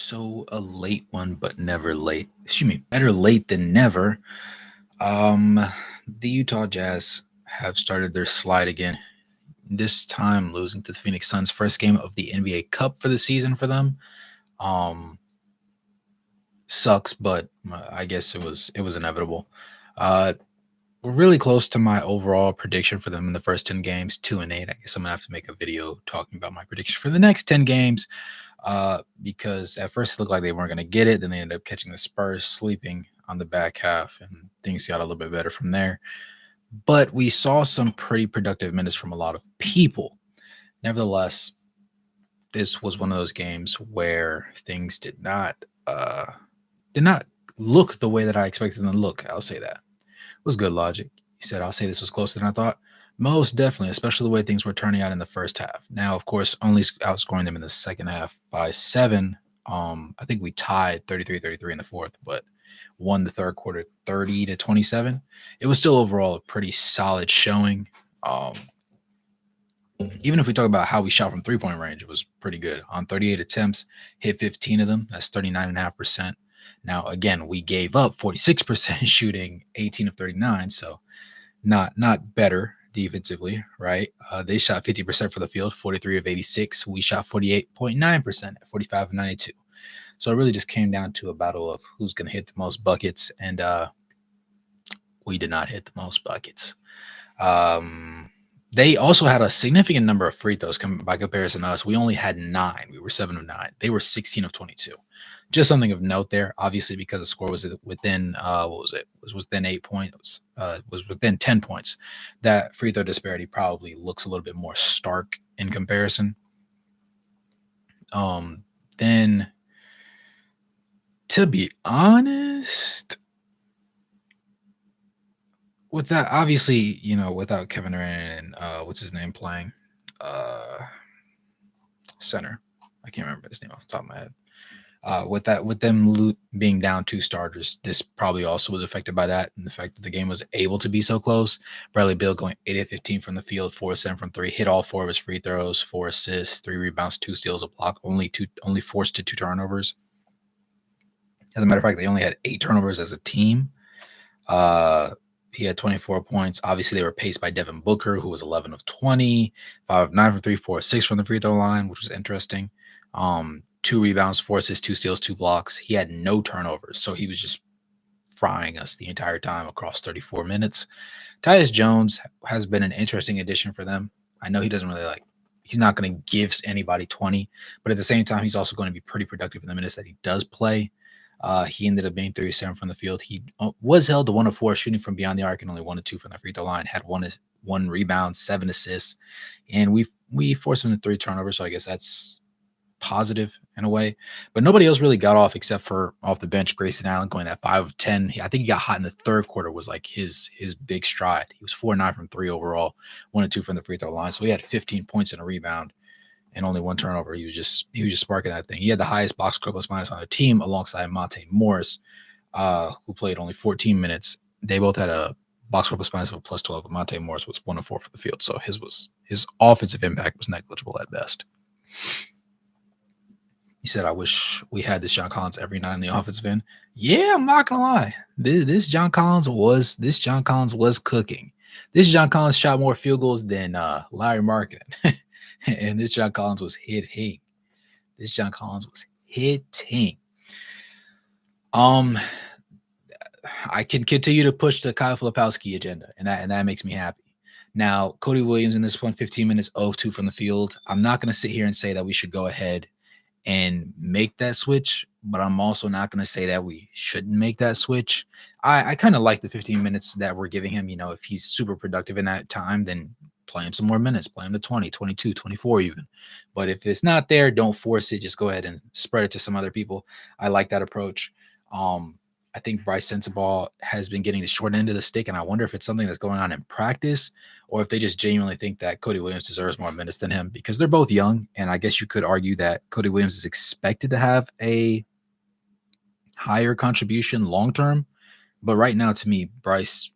So a late one, but never late. Excuse me, better late than never. Um, the Utah Jazz have started their slide again. This time, losing to the Phoenix Suns, first game of the NBA Cup for the season for them. Um, Sucks, but I guess it was inevitable. Uh, we're really close to my overall prediction for them in the first 10 games, 2-8. I guess I'm gonna have to make a video talking about my prediction for the next 10 games. Because at first it looked like they weren't going to get it. Then they ended up catching the Spurs sleeping on the back half, and things got a little bit better from there. But we saw some pretty productive minutes from a lot of people. Nevertheless, this was one of those games where things did not look the way that I expected them to look. I'll say that. It was good logic. He said, I'll say this was closer than I thought. Most definitely, especially the way things were turning out in the first half. Now, of course, only outscoring them in the second half by 7. I think we tied 33-33 in the fourth, but won the third quarter 30-27. It was still overall a pretty solid showing. Um, Even if we talk about how we shot from 3 point range, it was pretty good. On 38 attempts, hit 15 of them. That's 39.5%. Now, again, we gave up 46% shooting 18 of 39. So not better defensively, right? They shot 50% for the field, 43 of 86. We shot 48.9% at 45 of 92. So it really just came down to a battle of who's going to hit the most buckets, and we did not hit the most buckets. Um, they also had a significant number of free throws by comparison to us. We only had 9. We were 7 of 9. They were 16 of 22. Just something of note there. Obviously, because the score was within what was it? Was within 8 points. Was within 10 points. That free throw disparity probably looks a little bit more stark in comparison. Then, to be honest, with that, obviously, without Kevin Durant and what's his name playing, uh, center. I can't remember his name off the top of my head. With them being down 2 starters, this probably also was affected by that and the fact that the game was able to be so close. Bradley Beal going 8 of 15 from the field, 4 of 7 from 3, hit all 4 of his free throws, 4 assists, 3 rebounds, 2 steals, a block, only forced to 2 turnovers. As a matter of fact, they only had 8 turnovers as a team. He had 24 points. Obviously, they were paced by Devin Booker, who was 11 of 20, 5 of 9 from 3, 4 of 6 from the free throw line, which was interesting. 2 rebounds, 4 assists, 2 steals, 2 blocks. He had no turnovers, so he was just frying us the entire time across 34 minutes. Tyus Jones has been an interesting addition for them. I know he doesn't really he's not going to give anybody 20, but at the same time, he's also going to be pretty productive in the minutes that he does play. He ended up being 37 from the field. He was held to 1 of 4 shooting from beyond the arc and only 1 of 2 from the free throw line. Had one rebound, 7 assists, and we forced him to 3 turnovers. So I guess that's positive in a way. But nobody else really got off except for off the bench. Grayson Allen going at 5 of 10. I think he got hot in the third quarter. Was like his big stride. He was 4-9 from 3 overall, 1 of 2 from the free throw line. So he had 15 points and a rebound and only 1 turnover. He was just sparking that thing. He had the highest box score plus minus on the team alongside Monte Morris, who played only 14 minutes. They both had a box score plus minus of a plus 12, but Monte Morris was 1 of 4 for the field. So his offensive impact was negligible at best. He said, I wish we had this John Collins every night in the offensive end. Yeah, I'm not gonna lie. This John Collins was cooking. This John Collins shot more field goals than Larry Markkinen. And this John Collins was hitting. This John Collins was hitting. I can continue to push the Kyle Filipowski agenda, and that makes me happy. Now, Cody Williams in this one, 15 minutes, 0 of 2 from the field. I'm not going to sit here and say that we should go ahead and make that switch, but I'm also not going to say that we shouldn't make that switch. I kind of like the 15 minutes that we're giving him. If he's super productive in that time, then play him some more minutes, play him to 20, 22, 24 even. But if it's not there, don't force it. Just go ahead and spread it to some other people. I like that approach. I think Bryce Sensabaugh has been getting the short end of the stick, and I wonder if it's something that's going on in practice or if they just genuinely think that Cody Williams deserves more minutes than him because they're both young, and I guess you could argue that Cody Williams is expected to have a higher contribution long-term. But right now, to me, Bryce,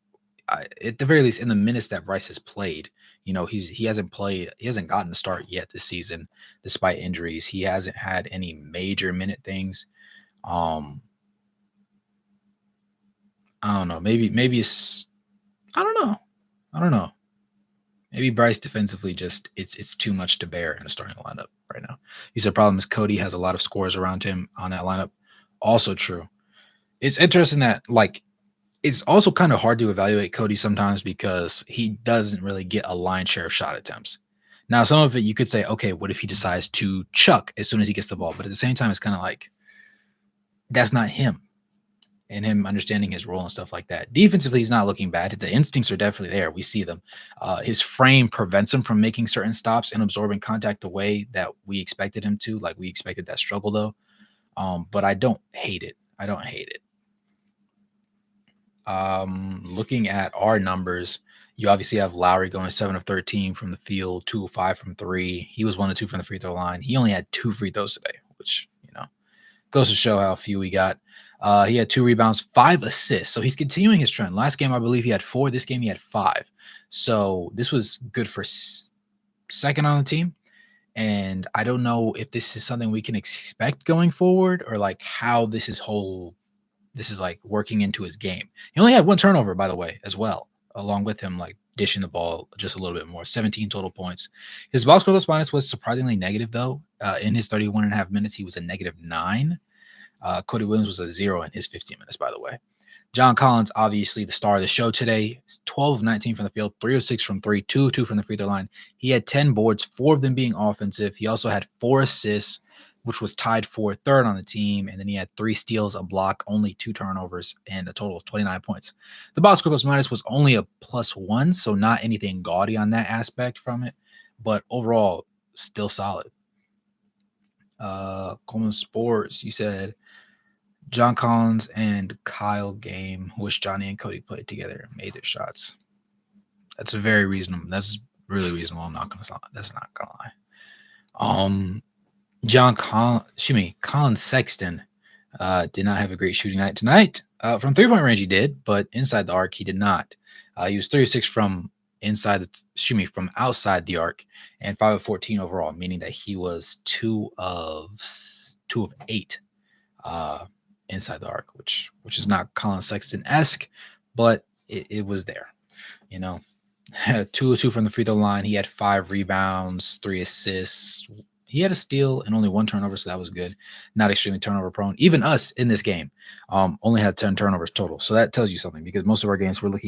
at the very least, in the minutes that Bryce has played, He hasn't gotten a start yet this season, despite injuries. He hasn't had any major minute things. I don't know. Maybe it's I don't know. I don't know. Maybe Bryce defensively just it's too much to bear in a starting lineup right now. You said problem is Cody has a lot of scores around him on that lineup. Also true. It's interesting that it's also kind of hard to evaluate Cody sometimes because he doesn't really get a lion's share of shot attempts. Now, some of it you could say, okay, what if he decides to chuck as soon as he gets the ball? But at the same time, it's kind of like that's not him and him understanding his role and stuff like that. Defensively, he's not looking bad. The instincts are definitely there. We see them. His frame prevents him from making certain stops and absorbing contact the way that we expected him to. Like we expected that struggle though. But I don't hate it. I don't hate it. Looking at our numbers, you obviously have Lowry going 7 of 13 from the field, 2 of 5 from 3. He was 1 of 2 from the free throw line. He only had 2 free throws today, which goes to show how few we got. He had 2 rebounds, 5 assists. So he's continuing his trend. Last game, I believe he had 4. This game, he had 5. So this was good for second on the team. And I don't know if this is something we can expect going forward or like how this is like working into his game. He only had 1 turnover, by the way, as well, along with him like dishing the ball just a little bit more. 17 total points. His box score plus minus was surprisingly negative, though. In his 31.5 minutes, he was a -9. Cody Williams was a 0 in his 15 minutes, by the way. John Collins, obviously the star of the show today. 12 of 19 from the field, 3 of 6 from 3, 2 of 2 from the free throw line. He had 10 boards, 4 of them being offensive. He also had 4 assists, which was tied for third on the team. And then he had 3 steals, a block, only 2 turnovers, and a total of 29 points. The box score plus minus was only a +1, so not anything gaudy on that aspect from it. But overall, still solid. Coleman Sports, you said John Collins and Kyle Game wish Johnny and Cody played together and made their shots. That's very reasonable. That's really reasonable. That's not gonna lie. Colin Sexton did not have a great shooting night tonight. From 3-point range, he did, but inside the arc, he did not. He was 36 from outside the arc, and 5 of 14 overall, meaning that he was 2 of 8 inside the arc, which is not Colin Sexton-esque, but it was there. 2 of 2 from the free throw line. He had 5 rebounds, 3 assists. He had a steal and only 1 turnover, so that was good. Not extremely turnover prone. Even us in this game only had 10 turnovers total. So that tells you something because most of our games we're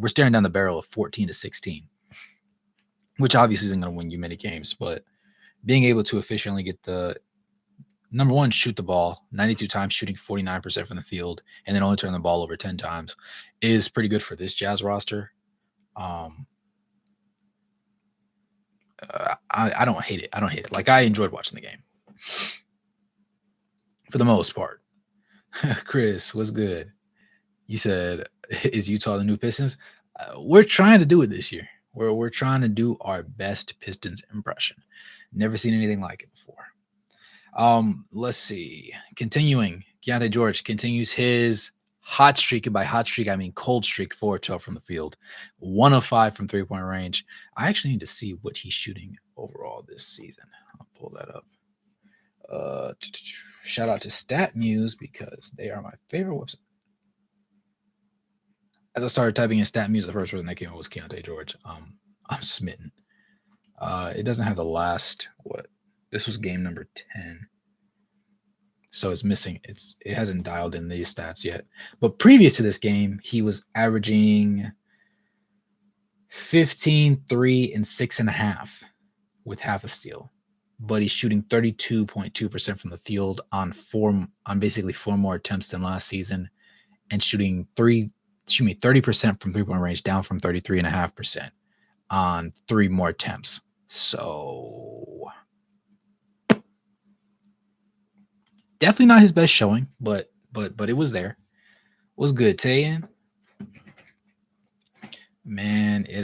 staring down the barrel of 14 to 16, which obviously isn't going to win you many games. But being able to efficiently get the number one, shoot the ball 92 times, shooting 49% from the field, and then only turn the ball over 10 times is pretty good for this Jazz roster. I don't hate it. I don't hate it. Like, I enjoyed watching the game for the most part. Chris, what's good? You said, is Utah the new Pistons? We're trying to do it this year. We're trying to do our best Pistons impression. Never seen anything like it before. Let's see. Continuing, Keontae George continues his hot streak, and by hot streak, I mean cold streak, 4-12 from the field, 1 of 5 from 3-point range. I actually need to see what he's shooting overall this season. I'll pull that up. Shout out to StatMuse because they are my favorite website. As I started typing in StatMuse, the first person that came up was Keontae George. I'm smitten. It doesn't have the last This was game number 10. So it's missing. It hasn't dialed in these stats yet. But previous to this game, he was averaging 15, 3, and 6.5 with half a steal. But he's shooting 32.2% from the field on basically 4 more attempts than last season, and shooting 30% from 3-point range, down from 33.5% on 3 more attempts. So definitely not his best showing, but it was there. It was good. Tayan, man, it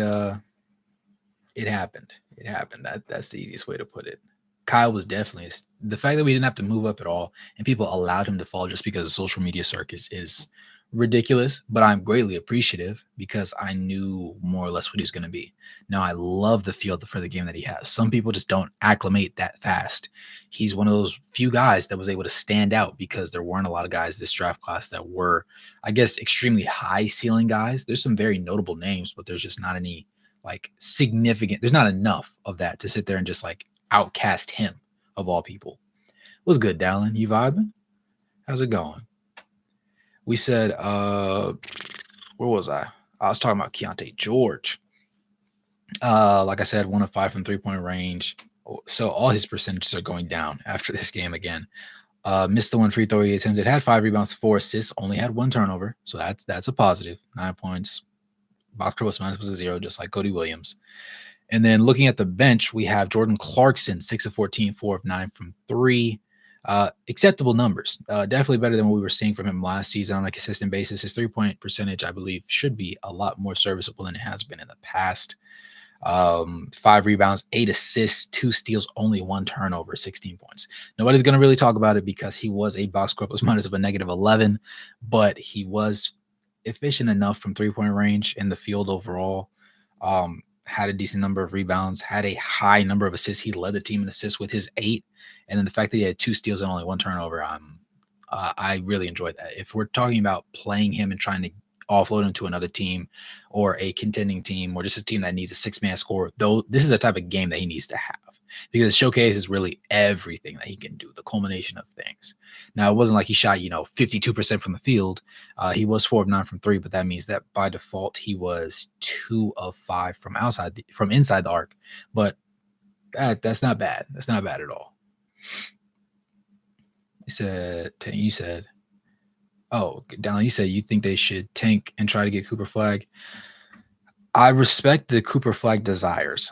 happened. It happened. That's the easiest way to put it. Kyle was definitely the fact that we didn't have to move up at all, and people allowed him to fall just because of social media circus is ridiculous, but I'm greatly appreciative because I knew more or less what he was going to be. Now, I love the field for the game that he has. Some people just don't acclimate that fast. He's one of those few guys that was able to stand out because there weren't a lot of guys this draft class that were, I guess, extremely high ceiling guys. There's some very notable names, but there's just not any like significant, there's not enough of that to sit there and just like outcast him of all people. What's good, Dallin? You vibing? How's it going? We said, where was I? I was talking about Keontae George. Like I said, 1 of 5 from 3-point range. So all his percentages are going down after this game again. Missed the one free throw he attempted, had 5 rebounds, 4 assists, only had 1 turnover. So that's a positive. 9 points. Box score plus minus was a 0, just like Cody Williams. And then looking at the bench, we have Jordan Clarkson, 6 of 14, 4 of 9 from 3. Acceptable numbers. Definitely better than what we were seeing from him last season on a consistent basis. His 3-point percentage, I believe, should be a lot more serviceable than it has been in the past. 5 rebounds, 8 assists, 2 steals, only 1 turnover, 16 points. Nobody's going to really talk about it because he was a box score plus minus of a negative 11, but he was efficient enough from 3-point range in the field overall. Had a decent number of rebounds, had a high number of assists. He led the team in assists with his 8. And then the fact that he had 2 steals and only 1 turnover, I really enjoyed that. If we're talking about playing him and trying to offload him to another team or a contending team or just a team that needs a 6-man score, though, this is a type of game that he needs to have because Showcase is really everything that he can do, the culmination of things. Now, it wasn't like he shot, 52% from the field. He was 4 of 9 from 3, but that means that by default he was 2 of 5 from inside the arc. But that's not bad. That's not bad at all. You said, oh, Dallin, you said you think they should tank and try to get Cooper Flagg. I respect the Cooper Flagg desires.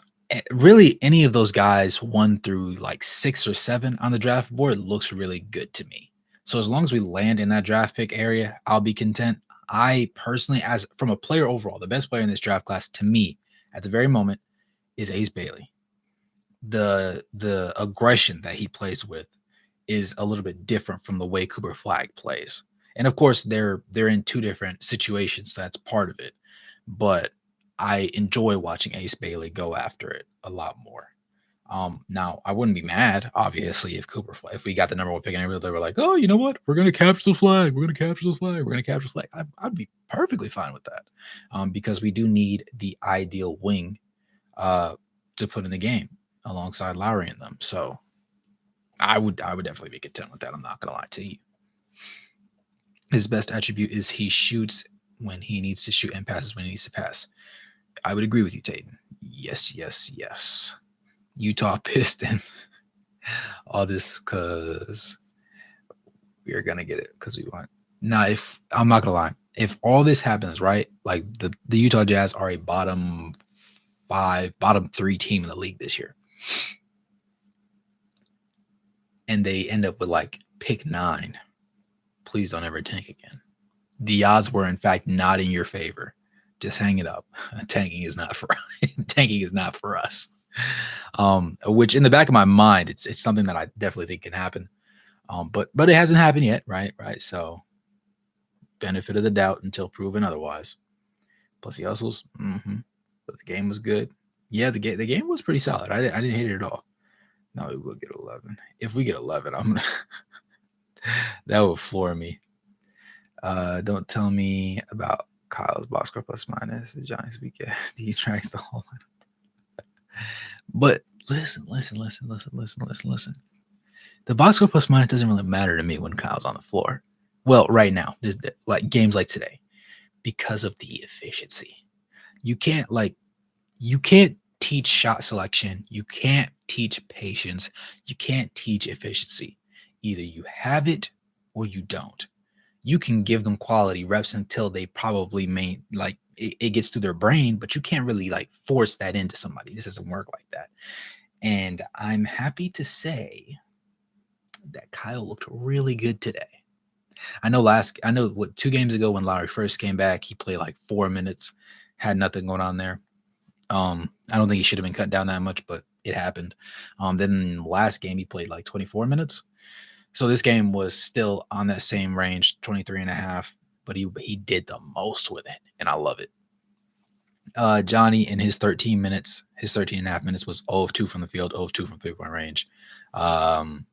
Really, any of those guys 1 through like 6 or 7 on the draft board looks really good to me. So as long as we land in that draft pick area, I'll be content. I personally, as from a player overall, the best player in this draft class to me at the very moment is Ace Bailey. The aggression that he plays with is a little bit different from the way Cooper Flagg plays. And of course, they're in 2 different situations. So that's part of it. But I enjoy watching Ace Bailey go after it a lot more. Now, I wouldn't be mad, obviously, if we got the number 1 pick and they were like, oh, you know what? We're going to capture the flag. We're going to capture the flag. We're going to capture the flag. I'd be perfectly fine with that because we do need the ideal wing to put in the game alongside Lowry and them. So I would definitely be content with that. I'm not going to lie to you. His best attribute is he shoots when he needs to shoot and passes when he needs to pass. I would agree with you, Tatum. Yes. Utah Pistons. All this because we are going to get it because we want. Now, if I'm not going to lie, if all this happens, right, like the Utah Jazz are a bottom 3 team in the league this year, and they end up with like pick 9, please don't ever tank again. The odds were, in fact, not in your favor. Just hang it up. Tanking is not for us. Which in the back of my mind, it's something that I definitely think can happen. But it hasn't happened yet, right? So benefit of the doubt until proven otherwise. Plus he hustles. But the game was good. Yeah, the game was pretty solid. I didn't hate it at all. No, we will get 11. If we get 11, I'm gonna that would floor me. Don't tell me about Kyle's box score plus minus. Johnny's weekend. Do you tracks the whole lot? But listen. The box score plus minus doesn't really matter to me when Kyle's on the floor. Well, right now, there's like games like today, because of the efficiency. You can't teach shot selection. You can't teach patience. You can't teach efficiency. Either you have it or you don't. You can give them quality reps until they probably it gets through their brain, but you can't really like force that into somebody. This doesn't work like that. And I'm happy to say that Kyle looked really good today. I know 2 games ago when Lowry first came back, he played like 4 minutes, had nothing going on there. I don't think he should have been cut down that much, but it happened. Then last game he played like 24 minutes. So this game was still on that same range, 23 and a half. but he did the most with it, and I love it. Johnny in his 13 minutes, his 13 and a half minutes was 0 of 2 from the field, 0 of 2 from 3-point range. Um,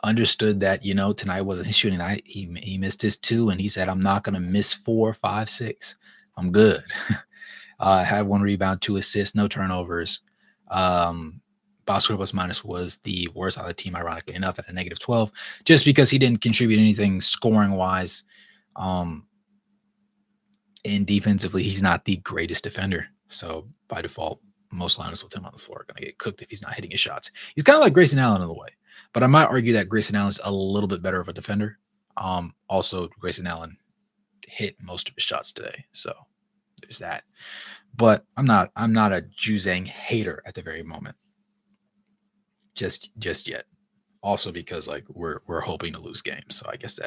Understood that, tonight wasn't his shooting night. He missed his 2, and he said, I'm not gonna miss 4, 5, 6. I'm good. Had 1 rebound, 2 assists, no turnovers. Box score plus minus was the worst on the team, ironically enough, at a negative 12, just because he didn't contribute anything scoring wise. And defensively, he's not the greatest defender. So by default, most lineups with him on the floor are going to get cooked if he's not hitting his shots. He's kind of like Grayson Allen in a way, but I might argue that Grayson Allen's a little bit better of a defender. Also, Grayson Allen hit most of his shots today, so there's that. But I'm not a Juzang hater at the very moment, just yet. Also because like we're hoping to lose games, so I guess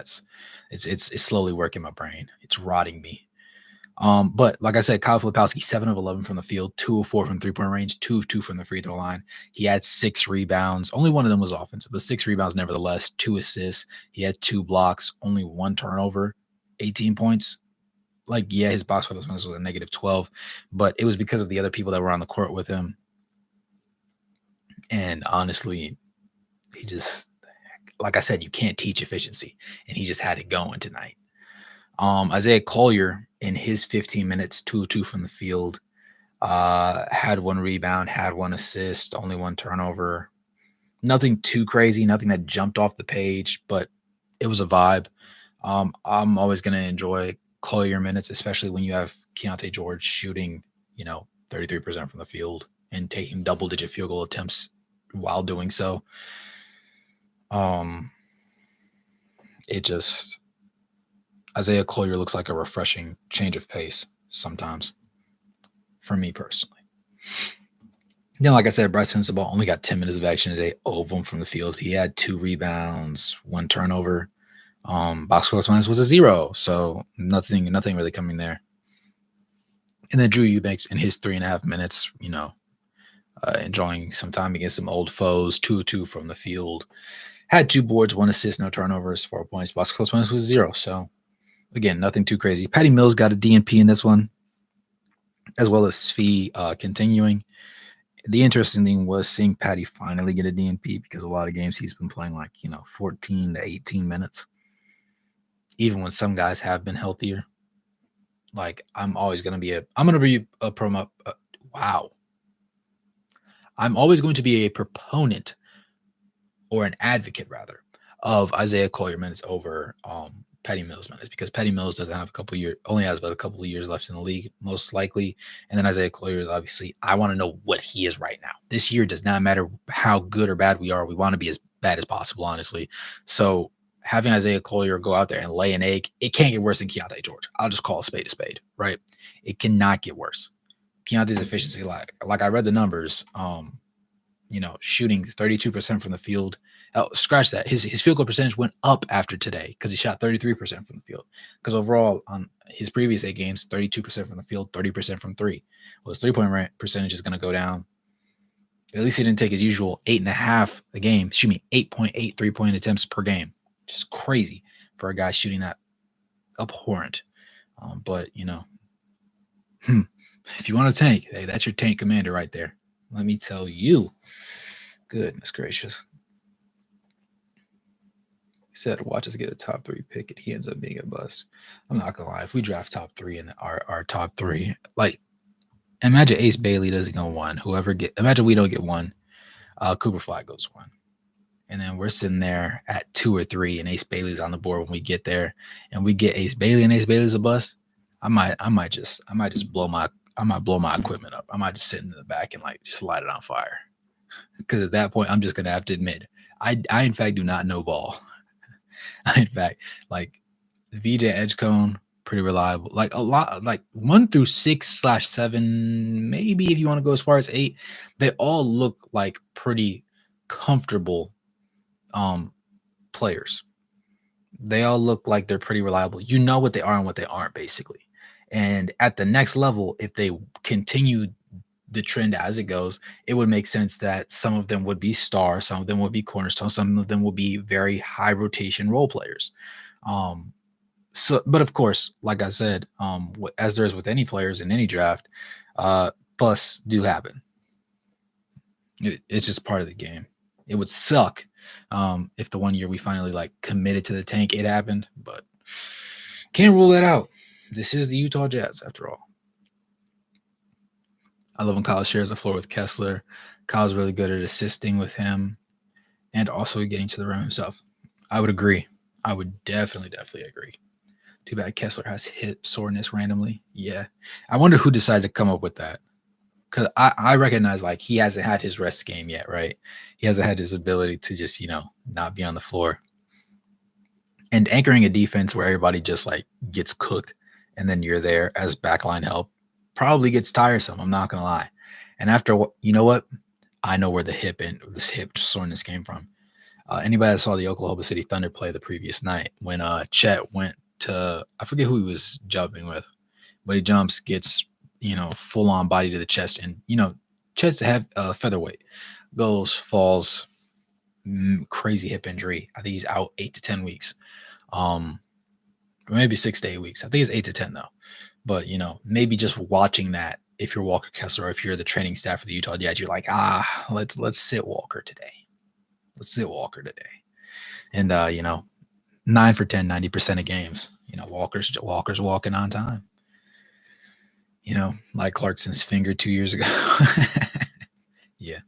it's slowly working my brain. It's rotting me. But like I said, Kyle Filipowski, 7 of 11 from the field, 2 of 4 from 3-point range, 2 of 2 from the free throw line. He had 6 rebounds. Only one of them was offensive, but 6 rebounds nevertheless, 2 assists. He had 2 blocks, only 1 turnover, 18 points. Like, yeah, his box score was a negative 12, but it was because of the other people that were on the court with him. And honestly, he just, like I said, you can't teach efficiency, and he just had it going tonight. Isaiah Collier in his 15 minutes, 2 of 2 from the field, had 1 rebound, had 1 assist, only 1 turnover. Nothing too crazy, nothing that jumped off the page, but it was a vibe. I'm always going to enjoy Collier minutes, especially when you have Keontae George shooting, 33% from the field and taking double-digit field goal attempts while doing so. Isaiah Collier looks like a refreshing change of pace sometimes for me personally. Like I said, Bryce Sensabaugh only got 10 minutes of action today, all of them from the field. He had 2 rebounds, 1 turnover. Box score minus was a 0, so nothing really coming there. And then Drew Eubanks in his 3.5 minutes, enjoying some time against some old foes, 2 of 2 from the field. Had 2 boards, 1 assist, no turnovers, 4 points. Box score minus was 0, so again, nothing too crazy. Patty Mills got a DNP in this one, as well as Svi continuing. The interesting thing was seeing Patty finally get a DNP, because a lot of games he's been playing 14 to 18 minutes. Even when some guys have been healthier. Like, I'm always going to be I'm always going to be a proponent, or an advocate rather, of Isaiah Collier minutes over Patty Mills minutes, because Patty Mills doesn't have only has about a couple of years left in the league, most likely. And then Isaiah Collier is obviously, I want to know what he is right now. This year does not matter how good or bad we are. We want to be as bad as possible, honestly. So having Isaiah Collier go out there and lay an egg, it can't get worse than Keontae George. I'll just call a spade, right? It cannot get worse. Keontae's efficiency, like I read the numbers, shooting 32% from the field. Scratch that. His field goal percentage went up after today because he shot 33% from the field. Because overall, on his previous 8 games, 32% from the field, 30% from 3. Well, his 3-point percentage is going to go down. At least he didn't take his usual 8.5 a game. 8.8 3-point attempts per game. Just crazy for a guy shooting that abhorrent. But, if you want to tank, hey, that's your tank commander right there. Let me tell you. Goodness gracious. He said, watch us get a top 3 pick, and he ends up being a bust. I'm not going to lie. If we draft top 3 in our top 3, imagine Ace Bailey doesn't go 1. Imagine we don't get 1. Cooper Flag goes 1. And then we're sitting there at 2 or 3, and Ace Bailey's on the board when we get there, and we get Ace Bailey, and Ace Bailey's a bust. I might just blow my equipment up. I might just sit in the back and just light it on fire. Because at that point, I'm just gonna have to admit, I in fact do not know ball. In fact, VJ Edgecombe, pretty reliable. A lot, 1 through 6/7, maybe if you want to go as far as 8, they all look like pretty comfortable players. They all look like they're pretty reliable. You know what they are and what they aren't, basically. And at the next level, if they continue the trend as it goes, it would make sense that some of them would be stars, some of them would be cornerstones, some of them will be very high rotation role players. So, but of course, like I said, as there is with any players in any draft, busts do happen. It's just part of the game. It would suck if the one year we finally like committed to the tank, it happened, but can't rule that out. This is the Utah Jazz, after all. I love when Kyle shares the floor with Kessler. Kyle's really good at assisting with him and also getting to the rim himself. I would agree. I would definitely agree. Too bad Kessler has hip soreness randomly. Yeah. I wonder who decided to come up with that. Because I recognize like he hasn't had his rest game yet, right? He hasn't had his ability to just, not be on the floor. And anchoring a defense where everybody just like gets cooked and then you're there as backline help probably gets tiresome. I'm not going to lie. And after what, you know what? I know where this hip soreness came from. Anybody that saw the Oklahoma City Thunder play the previous night when Chet went to, I forget who he was jumping with, but he jumps, gets, full on body to the chest. And, Chet's featherweight, falls, crazy hip injury. I think he's out 8 to 10 weeks. Maybe 6 to 8 weeks. I think it's 8 to 10 though. But, maybe just watching that, if you're Walker Kessler, or if you're the training staff for the Utah Jazz, you're like, let's sit Walker today. Let's sit Walker today. And, 9 for 10, 90% of games, Walker's walking on time. Like Clarkson's finger 2 years ago. Yeah.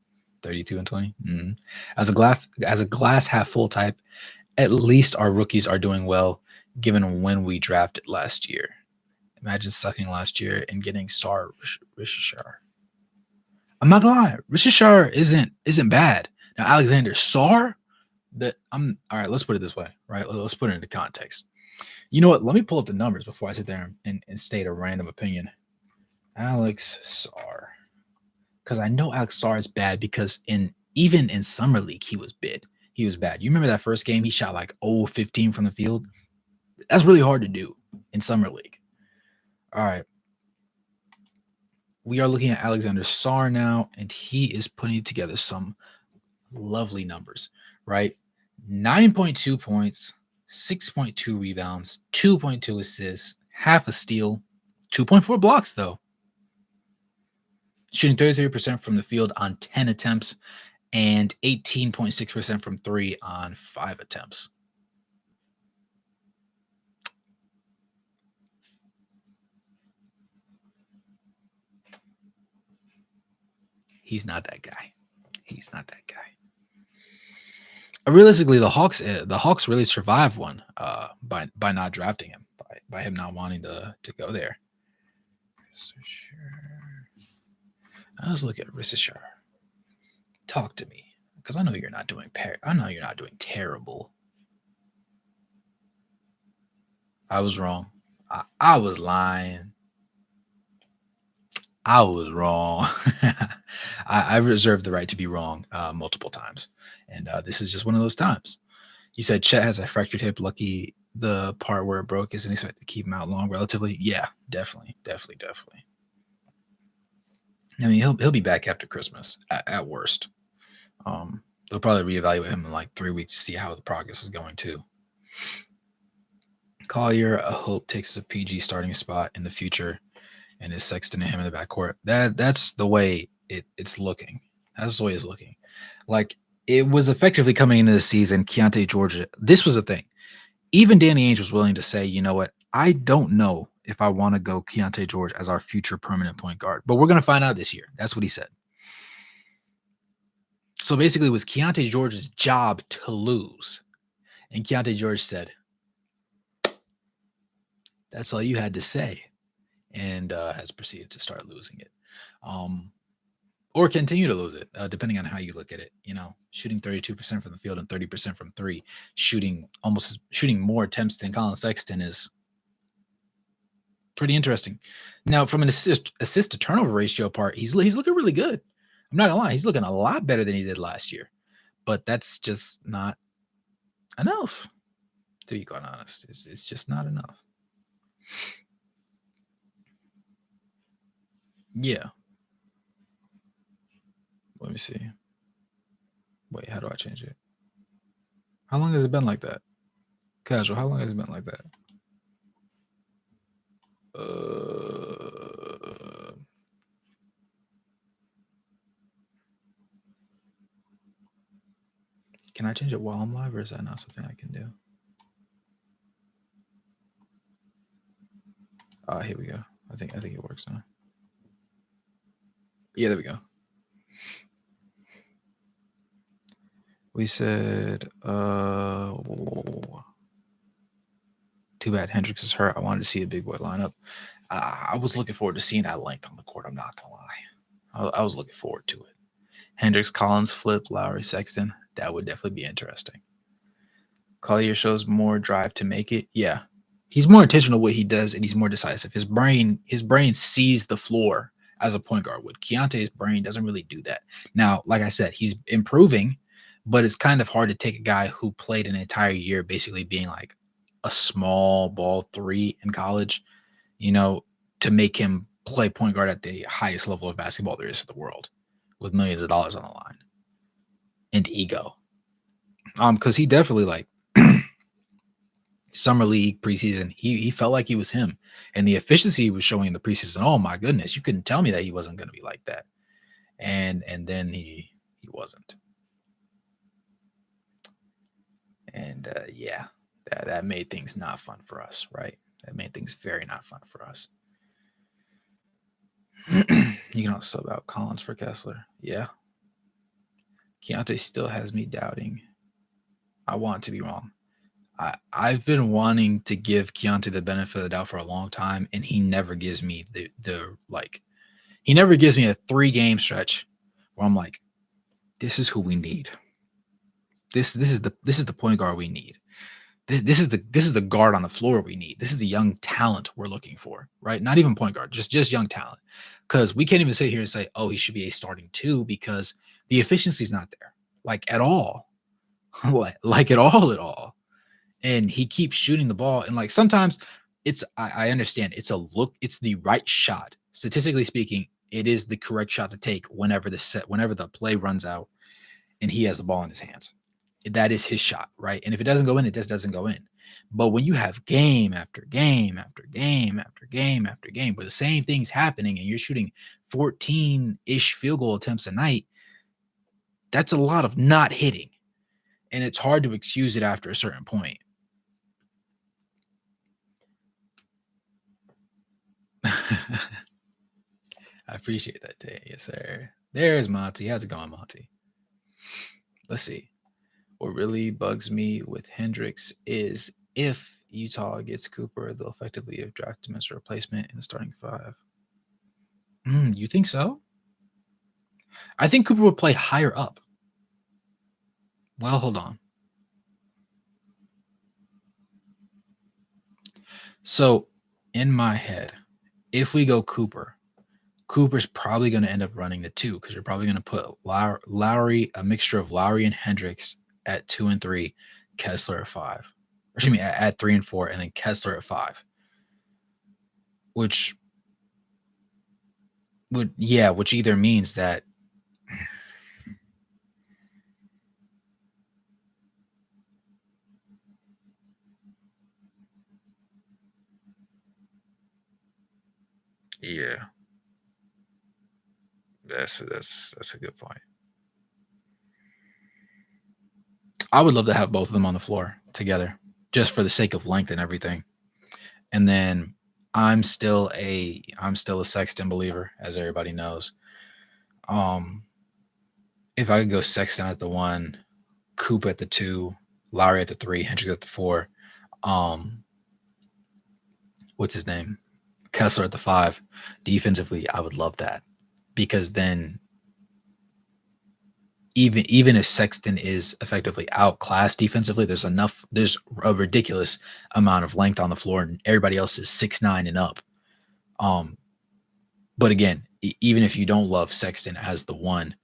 32 and 20. Mm-hmm. As a glass half full type, at least our rookies are doing well given when we drafted last year. Imagine sucking last year and getting Sar Rishashar. I'm not gonna lie, Rishashar isn't bad. Now Alexander Sar, all right, let's put it this way, right? Let's put it into context. You know what? Let me pull up the numbers before I sit there and state a random opinion. Alex Sar. Because I know Alex Sar is bad because even in Summer League, he was bad. You remember that first game? He shot like 0-15 from the field. That's really hard to do in Summer League. All right. We are looking at Alexander Sar now, and he is putting together some lovely numbers, right? 9.2 points, 6.2 rebounds, 2.2 assists, half a steal, 2.4 blocks, though. Shooting 33% from the field on 10 attempts and 18.6% from 3 on 5 attempts. He's not that guy. Realistically, the Hawks really survived one by not drafting him, by him not wanting to go there. Let's look at Rishashar. Talk to me, because I know you're not doing terrible. I was wrong. I was lying. I was wrong. I reserve the right to be wrong multiple times. And this is just one of those times. You said Chet has a fractured hip. Lucky the part where it broke isn't expected to keep him out long relatively. Yeah, definitely. I mean, he'll be back after Christmas at worst. They'll probably reevaluate him in like 3 weeks to see how the progress is going too. Collier, I hope, takes a PG starting spot in the future and is Sexton and him in the backcourt. That's the way it's looking. That's the way it's looking. Like, it was effectively coming into the season, Keyonte George. This was the thing. Even Danny Ainge was willing to say, you know what? I don't know if I want to go Keyonte George as our future permanent point guard, but we're going to find out this year. That's what he said. So basically, it was Keyonte George's job to lose. And Keyonte George said, that's all you had to say. And has proceeded to start losing it. Or continue to lose it, depending on how you look at it. Shooting 32% from the field and 30% from 3, shooting more attempts than Colin Sexton is pretty interesting. Now, from an assist to turnover ratio part, he's looking really good. I'm not gonna lie, he's looking a lot better than he did last year. But that's just not enough, to be quite honest. It's just not enough. Yeah. Let me see. Wait, how do I change it? How long has it been like that? Casual, how long has it been like that? Uh, can I change it while I'm live, or is that not something I can do? Here we go. I think it works now. Yeah, there we go. We said, too bad Hendricks is hurt. I wanted to see a big boy lineup. I was looking forward to seeing that length on the court. I'm not gonna lie. I was looking forward to it. Hendricks, Collins, Flip, Lowry, Sexton. That would definitely be interesting. Collier shows more drive to make it. Yeah, he's more intentional what he does, and he's more decisive. His brain sees the floor as a point guard would. Keontae's brain doesn't really do that. Now, like I said, he's improving, but it's kind of hard to take a guy who played an entire year basically being like a small ball three in college, you know, to make him play point guard at the highest level of basketball there is in the world with millions of dollars on the line and ego. Because he definitely like summer league preseason, he felt like he was him, and the efficiency he was showing in the preseason. Oh my goodness, you couldn't tell me that he wasn't going to be like that, and then he wasn't, and yeah, that made things not fun for us, right? That made things very not fun for us. You can also sub out Collins for Kessler. Yeah, Keontae still has me doubting. I want to be wrong. I've been wanting to give Keontae the benefit of the doubt for a long time, and he never gives me the like. He never gives me a 3-game stretch where I'm like, this is who we need. This is the point guard we need. This is the guard on the floor we need. This is the young talent we're looking for, right? Not even point guard, just young talent. Because we can't even sit here and say, oh, he should be a starting 2 because the efficiency is not there, like at all, like at all. And he keeps shooting the ball, and like sometimes I understand it's the right shot. Statistically speaking, it is the correct shot to take whenever the play runs out and he has the ball in his hands. That is his shot, right? And if it doesn't go in, it just doesn't go in. But when you have game after game after game after game after game where the same thing's happening and you're shooting 14-ish field goal attempts a night, that's a lot of not hitting. And it's hard to excuse it after a certain point. I appreciate that, Tay. Yes, sir. There's Monty. How's it going, Monty? Let's see. What really bugs me with Hendricks is if Utah gets Cooper, they'll effectively have drafted him as a replacement in the starting 5. You think so? I think Cooper would play higher up. Well, hold on. So, in my head, if we go Cooper's probably going to end up running the 2 because you're probably going to put Lowry, a mixture of Lowry and Hendricks at 2 and 3, Kessler at 5. Or excuse me, at 3 and 4, and then Kessler at 5. Which either means that yeah. That's a good point. I would love to have both of them on the floor together, just for the sake of length and everything. And then I'm still a Sexton believer, as everybody knows. If I could go Sexton at the 1, Coop at the 2, Lowry at the 3, Hendricks at the 4, what's his name? Kessler at the 5. Defensively, I would love that because then even if Sexton is effectively outclassed defensively, there's a ridiculous amount of length on the floor, and everybody else is 6'9" and up. But again, even if you don't love Sexton as the 1,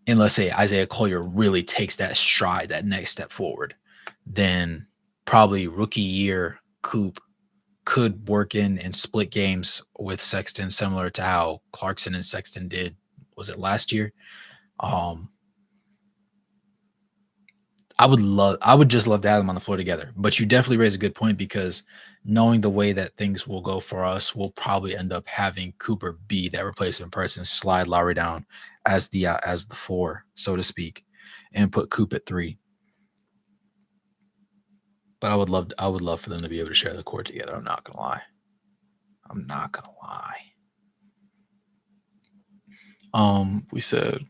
and let's say Isaiah Collier really takes that stride, that next step forward, then probably rookie year Coop could work in and split games with Sexton, similar to how Clarkson and Sexton did. Was it last year? I would just love to have them on the floor together. But you definitely raise a good point because knowing the way that things will go for us, we'll probably end up having Cooper be that replacement person, slide Lowry down as the four, so to speak, and put Coop at three. But I would love for them to be able to share the court together. I'm not gonna lie. I'm not gonna lie. We said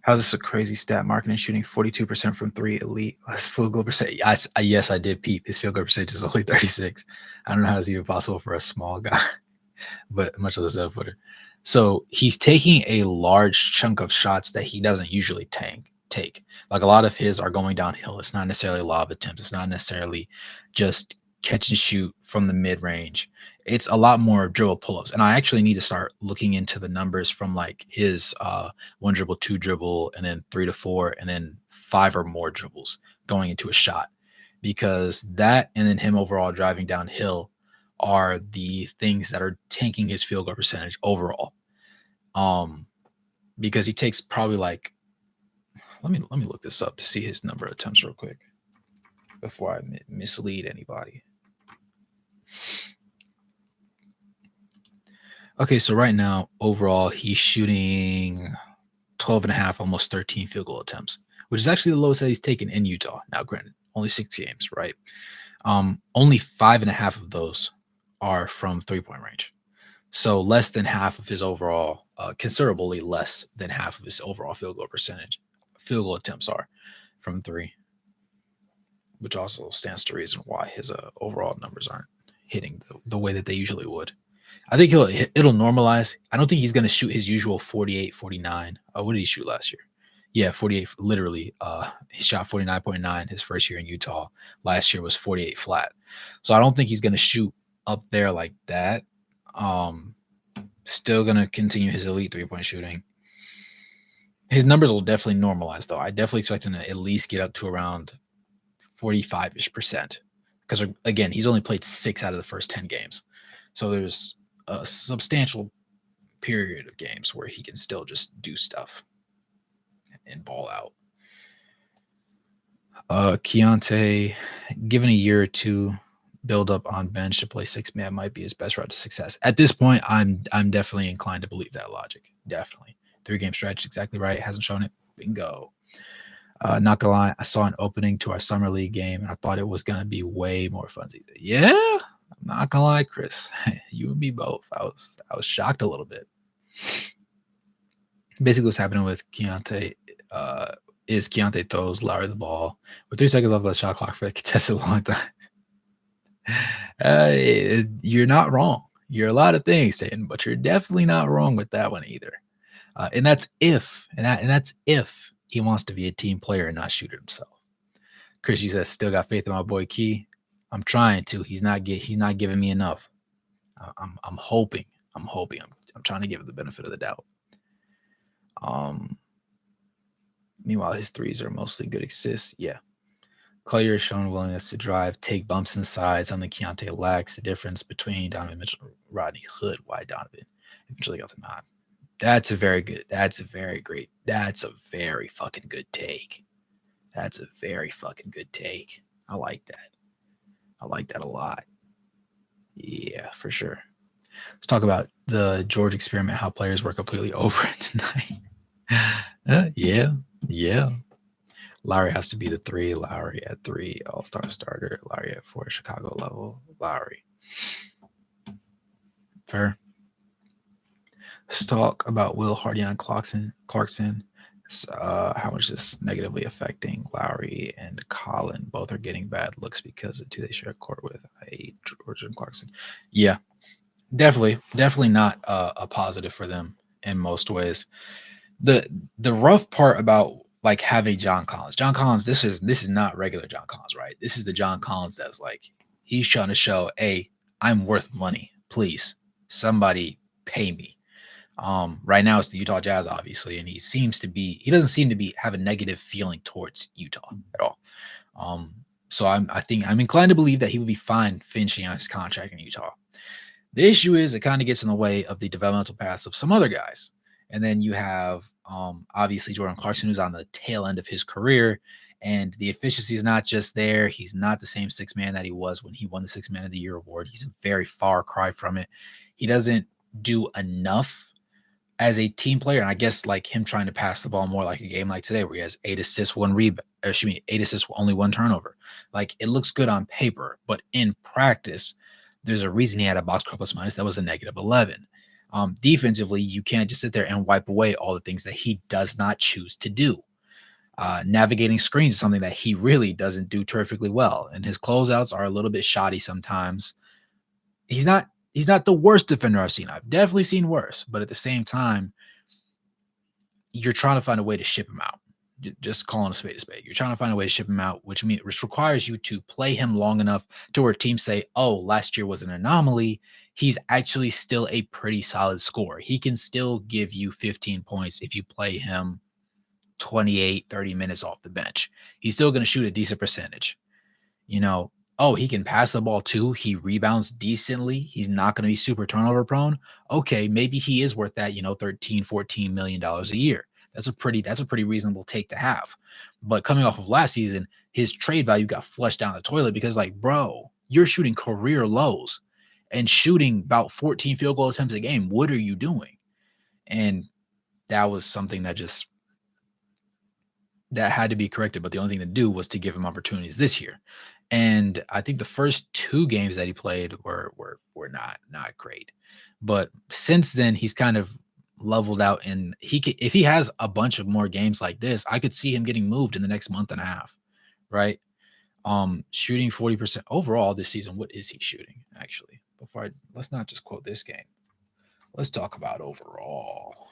how's this a crazy stat? Marketing shooting 42% from three, elite. That's field goal percent. Yes, I did peep. His field goal percentage is only 36. I don't know how it's even possible for a small guy, but much less a 7-footer. So he's taking a large chunk of shots that he doesn't usually take. Like a lot of his are going downhill. It's not necessarily lob attempts. It's not necessarily just catch and shoot from the mid range. It's a lot more dribble pull-ups. And I actually need to start looking into the numbers from like his one dribble, two dribble, and then 3 to 4, and then 5 or more dribbles going into a shot. Because that and then him overall driving downhill are the things that are tanking his field goal percentage overall. Because he takes probably like let me look this up to see his number of attempts real quick before I mislead anybody. Okay, so right now overall he's shooting 12 and a half, almost 13 field goal attempts, which is actually the lowest that he's taken in Utah. Now, granted, only 6 games, right? Only 5.5 of those are from 3-point range. So less than half of his overall, considerably less than half of his overall field goal attempts are from 3, which also stands to reason why his overall numbers aren't hitting the way that they usually would. I think it'll normalize. I don't think he's going to shoot his usual 48, 49. What did he shoot last year? Yeah, 48, literally. He shot 49.9 his first year in Utah. Last year was 48 flat. So I don't think he's going to shoot up there like that. Still going to continue his elite 3-point shooting. His numbers will definitely normalize, though. I definitely expect him to at least get up to around 45-ish%. Because, again, he's only played 6 out of the first 10 games. So there's a substantial period of games where he can still just do stuff and ball out. Keontae, given a year or two build up on bench to play 6-man might be his best route to success. At this point, I'm definitely inclined to believe that logic. Definitely. 3-game stretch, exactly right. Hasn't shown it. Bingo. Not gonna lie, I saw an opening to our summer league game and I thought it was gonna be way more fun. Yeah, I'm not gonna lie, Chris. You and me both. I was shocked a little bit. Basically, what's happening with Keontae is Keontae throws Lowry the ball with 3 seconds left of the shot clock for the contested long time. You're not wrong. You're a lot of things, Satan, but you're definitely not wrong with that one either. And that's if he wants to be a team player and not shoot it himself. Chris, you said still got faith in my boy Key. I'm trying to. He's not giving me enough. I'm hoping. I'm trying to give it the benefit of the doubt. Meanwhile, his threes are mostly good assists. Yeah. Collier has shown willingness to drive, take bumps inside, something Keontae lacks. The difference between Donovan Mitchell and Rodney Hood. Why Donovan eventually got the nod. That's a very fucking good take. That's a very fucking good take. I like that. I like that a lot. Yeah, for sure. Let's talk about the George experiment, how players were completely over it tonight. Yeah. Lowry has to be the 3. Lowry at 3, all-star starter. Lowry at 4, Chicago level. Lowry. Fair. Let's talk about Will Hardy and Clarkson. How much this negatively affecting Lowry and Colin. Both are getting bad looks because the two they share court with, i.e. George and Clarkson. Yeah, definitely not a positive for them in most ways. The rough part about like having John Collins, this is not regular John Collins, right? This is the John Collins that's like, he's trying to show, hey, I'm worth money. Please, somebody pay me. Right now it's the Utah Jazz, obviously, and he doesn't seem to have a negative feeling towards Utah at all. So I think I'm inclined to believe that he would be fine finishing out his contract in Utah. The issue is it kind of gets in the way of the developmental paths of some other guys. And then you have Obviously, Jordan Clarkson, who's on the tail end of his career, and the efficiency is not just there. He's not the same six man that he was when he won the Six Man of the Year award. He's a very far cry from it. He doesn't do enough as a team player. And I guess like him trying to pass the ball more like a game like today, where he has 8 assists, 8 assists, only 1 turnover. Like it looks good on paper, but in practice, there's a reason he had a box score plus minus that was a -11. Defensively, you can't just sit there and wipe away all the things that he does not choose to do. Navigating screens is something that he really doesn't do terrifically well, and his closeouts are a little bit shoddy sometimes. He's not the worst defender I've seen. I've definitely seen worse, but at the same time, you're trying to find a way to ship him out. Just calling a spade a spade. You're trying to find a way to ship him out, which requires you to play him long enough to where teams say, "Oh, last year was an anomaly. He's actually still a pretty solid scorer. He can still give you 15 points if you play him 28, 30 minutes off the bench. He's still going to shoot a decent percentage. Oh, he can pass the ball too. He rebounds decently. He's not going to be super turnover prone. Okay, maybe he is worth that, 13, 14 million dollars a year. That's a pretty reasonable take to have. But coming off of last season, his trade value got flushed down the toilet because bro, you're shooting career lows and shooting about 14 field goal attempts a game. What are you doing? And that was something that had to be corrected. But the only thing to do was to give him opportunities this year. And I think the first 2 games that he played were not great. But since then, he's kind of leveled out, and if he has a bunch of more games like this, I could see him getting moved in the next month and a half, right? Shooting 40% overall this season. What is he shooting actually? Let's not just quote this game. Let's talk about overall.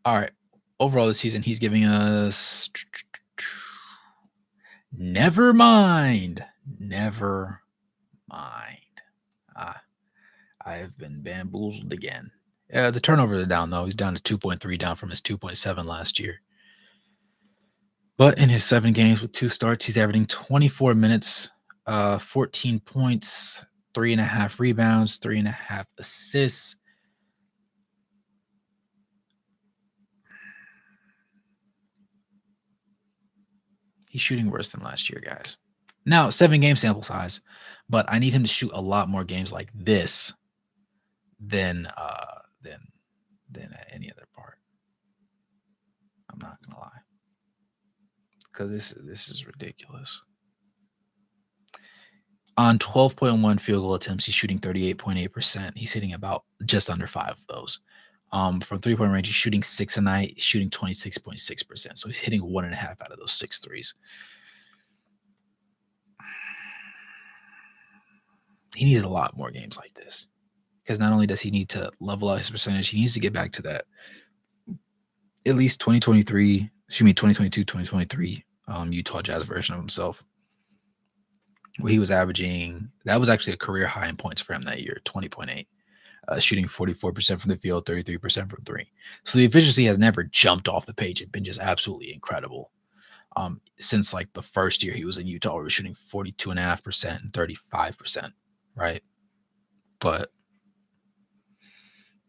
All right. Overall this season, he's giving us Never mind. I have been bamboozled again. The turnovers are down, though. He's down to 2.3, down from his 2.7 last year. But in his 7 games with 2 starts, he's averaging 24 minutes, 14 points, 3.5 rebounds, 3.5 assists. He's shooting worse than last year, guys. Now, 7-game sample size, but I need him to shoot a lot more games like this than at any other part. I'm not gonna lie, because this is ridiculous. On 12.1 field goal attempts, he's shooting 38.8%. He's hitting about just under 5 of those. From 3-point range, he's shooting 6 a night. He's shooting 26.6%. So he's hitting 1.5 out of those 6 threes. He needs a lot more games like this, because not only does he need to level out his percentage, he needs to get back to that at least 2022, 2023 Utah Jazz version of himself, where he was averaging, that was actually a career high in points for him that year, 20.8. Shooting 44% from the field, 33% from 3. So the efficiency has never jumped off the page. It's been just absolutely incredible. Since the first year he was in Utah, we were shooting 42.5% and 35%, right? But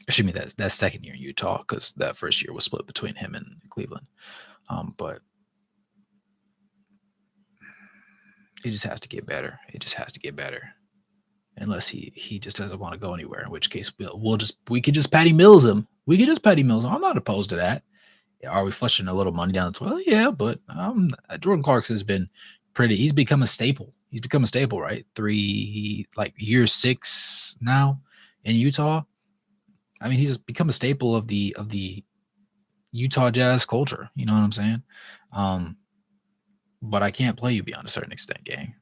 that second year in Utah, because that first year was split between him and Cleveland. But it just has to get better. Unless he just doesn't want to go anywhere, in which case we could just Patty Mills him. I'm not opposed to that. Are we flushing a little money down the toilet? Yeah, but Jordan Clarkson has been he's become a staple. Right? Year 6 now in Utah. I mean, he's become a staple of the Utah Jazz culture. You know what I'm saying? But I can't play you beyond a certain extent, gang.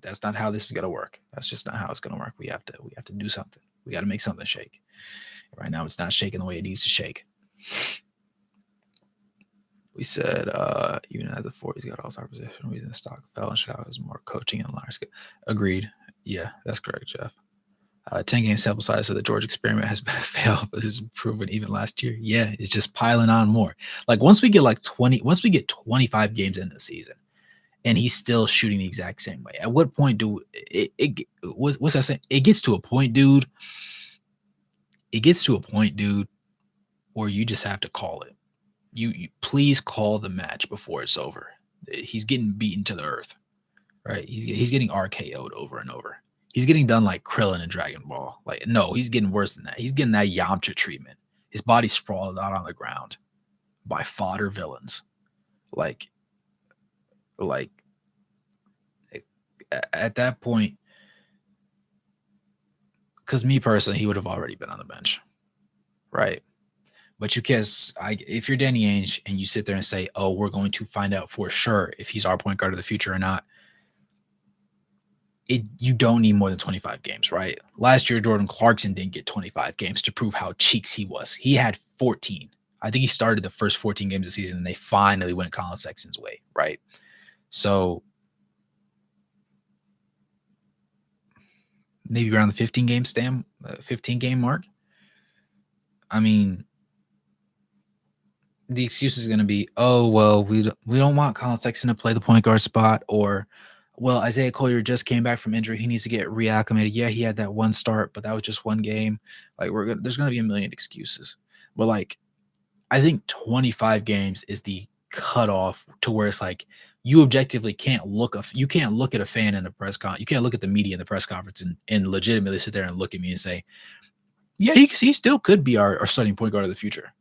That's not how this is gonna work. That's just not how it's gonna work. We have to do something. We got to make something shake. Right now, it's not shaking the way it needs to shake. We said even at the 4, he's got all-star position. Reason the stock fell and should have more coaching and large scale. Agreed. Yeah, that's correct, Jeff. 10-game sample size of the George experiment has been a fail, but this is proven even last year. Yeah, it's just piling on more. Once we get 25 games into the season, and he's still shooting the exact same way. At what point what's that saying? It gets to a point, dude. it gets to a point, dude, where you just have to call it. You please call the match before it's over. He's getting beaten to the earth, right? He's getting RKO'd over and over. He's getting done like Krillin in Dragon Ball. Like, no, he's getting worse than that. He's getting that Yamcha treatment. His body sprawled out on the ground by fodder villains. Like, like at that point, because me personally, he would have already been on the bench, right? But you guess, if you're Danny Ainge and you sit there and say, "Oh, we're going to find out for sure if he's our point guard of the future or not," you don't need more than 25 games, right? Last year, Jordan Clarkson didn't get 25 games to prove how cheeks he was. He had 14. I think he started the first 14 games of the season, and they finally went Colin Sexton's way, right? So maybe around the 15 game mark. I mean, the excuse is going to be, oh, well, we don't want Colin Sexton to play the point guard spot, or, well, Isaiah Collier just came back from injury. He needs to get reacclimated. Yeah, he had that one start, but that was just one game. Like, there's going to be a million excuses. But, like, I think 25 games is the cutoff to where it's like you objectively can't look at a fan in a press conference. You can't look at the media in the press conference and legitimately sit there and look at me and say, yeah, he still could be our starting point guard of the future.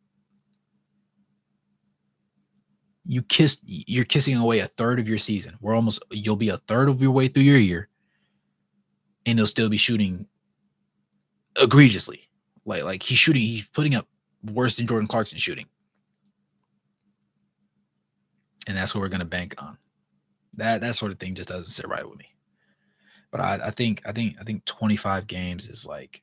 You're kissing away a third of your season. You'll be a third of your way through your year, and he'll still be shooting egregiously. Like he's putting up worse than Jordan Clarkson shooting. And that's what we're gonna bank on. That sort of thing just doesn't sit right with me. But I think 25 games is like,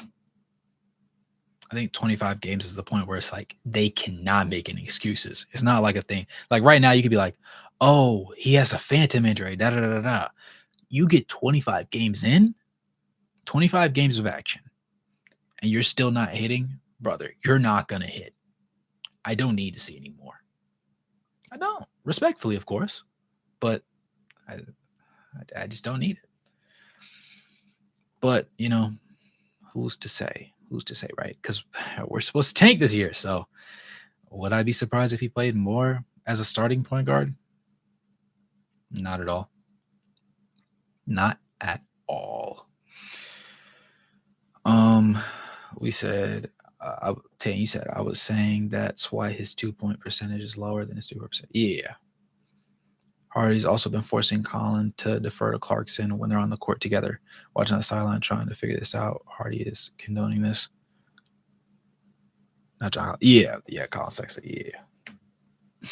I think 25 games is the point where it's like they cannot make any excuses. It's not like a thing. Like right now, you could be like, oh, he has a phantom injury, da da da da. You get 25 games in, 25 games of action, and you're still not hitting, brother, you're not gonna hit. I don't need to see any more. I don't. Respectfully, of course. But I just don't need it. But, who's to say? Who's to say, right? Because we're supposed to tank this year. So would I be surprised if he played more as a starting point guard? Not at all. Not at all. We said, Tan, you said I was saying that's why his 2-point percentage is lower than his 3%. Yeah. Hardy's also been forcing Colin to defer to Clarkson when they're on the court together, watching the sideline trying to figure this out. Hardy is condoning this. Not John. Yeah, Colin Sexton. Yeah.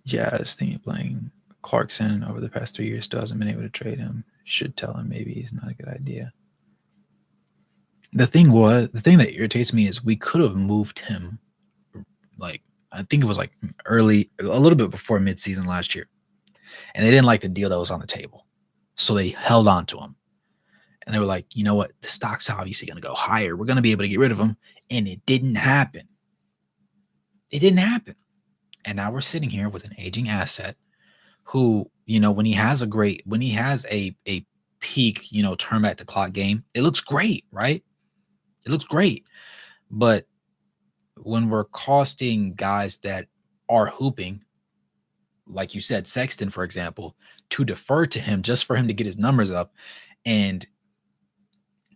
Jazz thinking playing Clarkson over the past 3 years still hasn't been able to trade him. Should tell him maybe he's not a good idea. The thing that irritates me is we could have moved him, like, I think it was like early, a little bit before midseason last year. And they didn't like the deal that was on the table. So they held on to him. And they were like, you know what? The stock's obviously going to go higher. We're going to be able to get rid of him. And it didn't happen. It didn't happen. And now we're sitting here with an aging asset who, when he has a peak, term at the clock game, it looks great, right? It looks great. But when we're costing guys that are hooping, like you said, Sexton, for example, to defer to him just for him to get his numbers up, and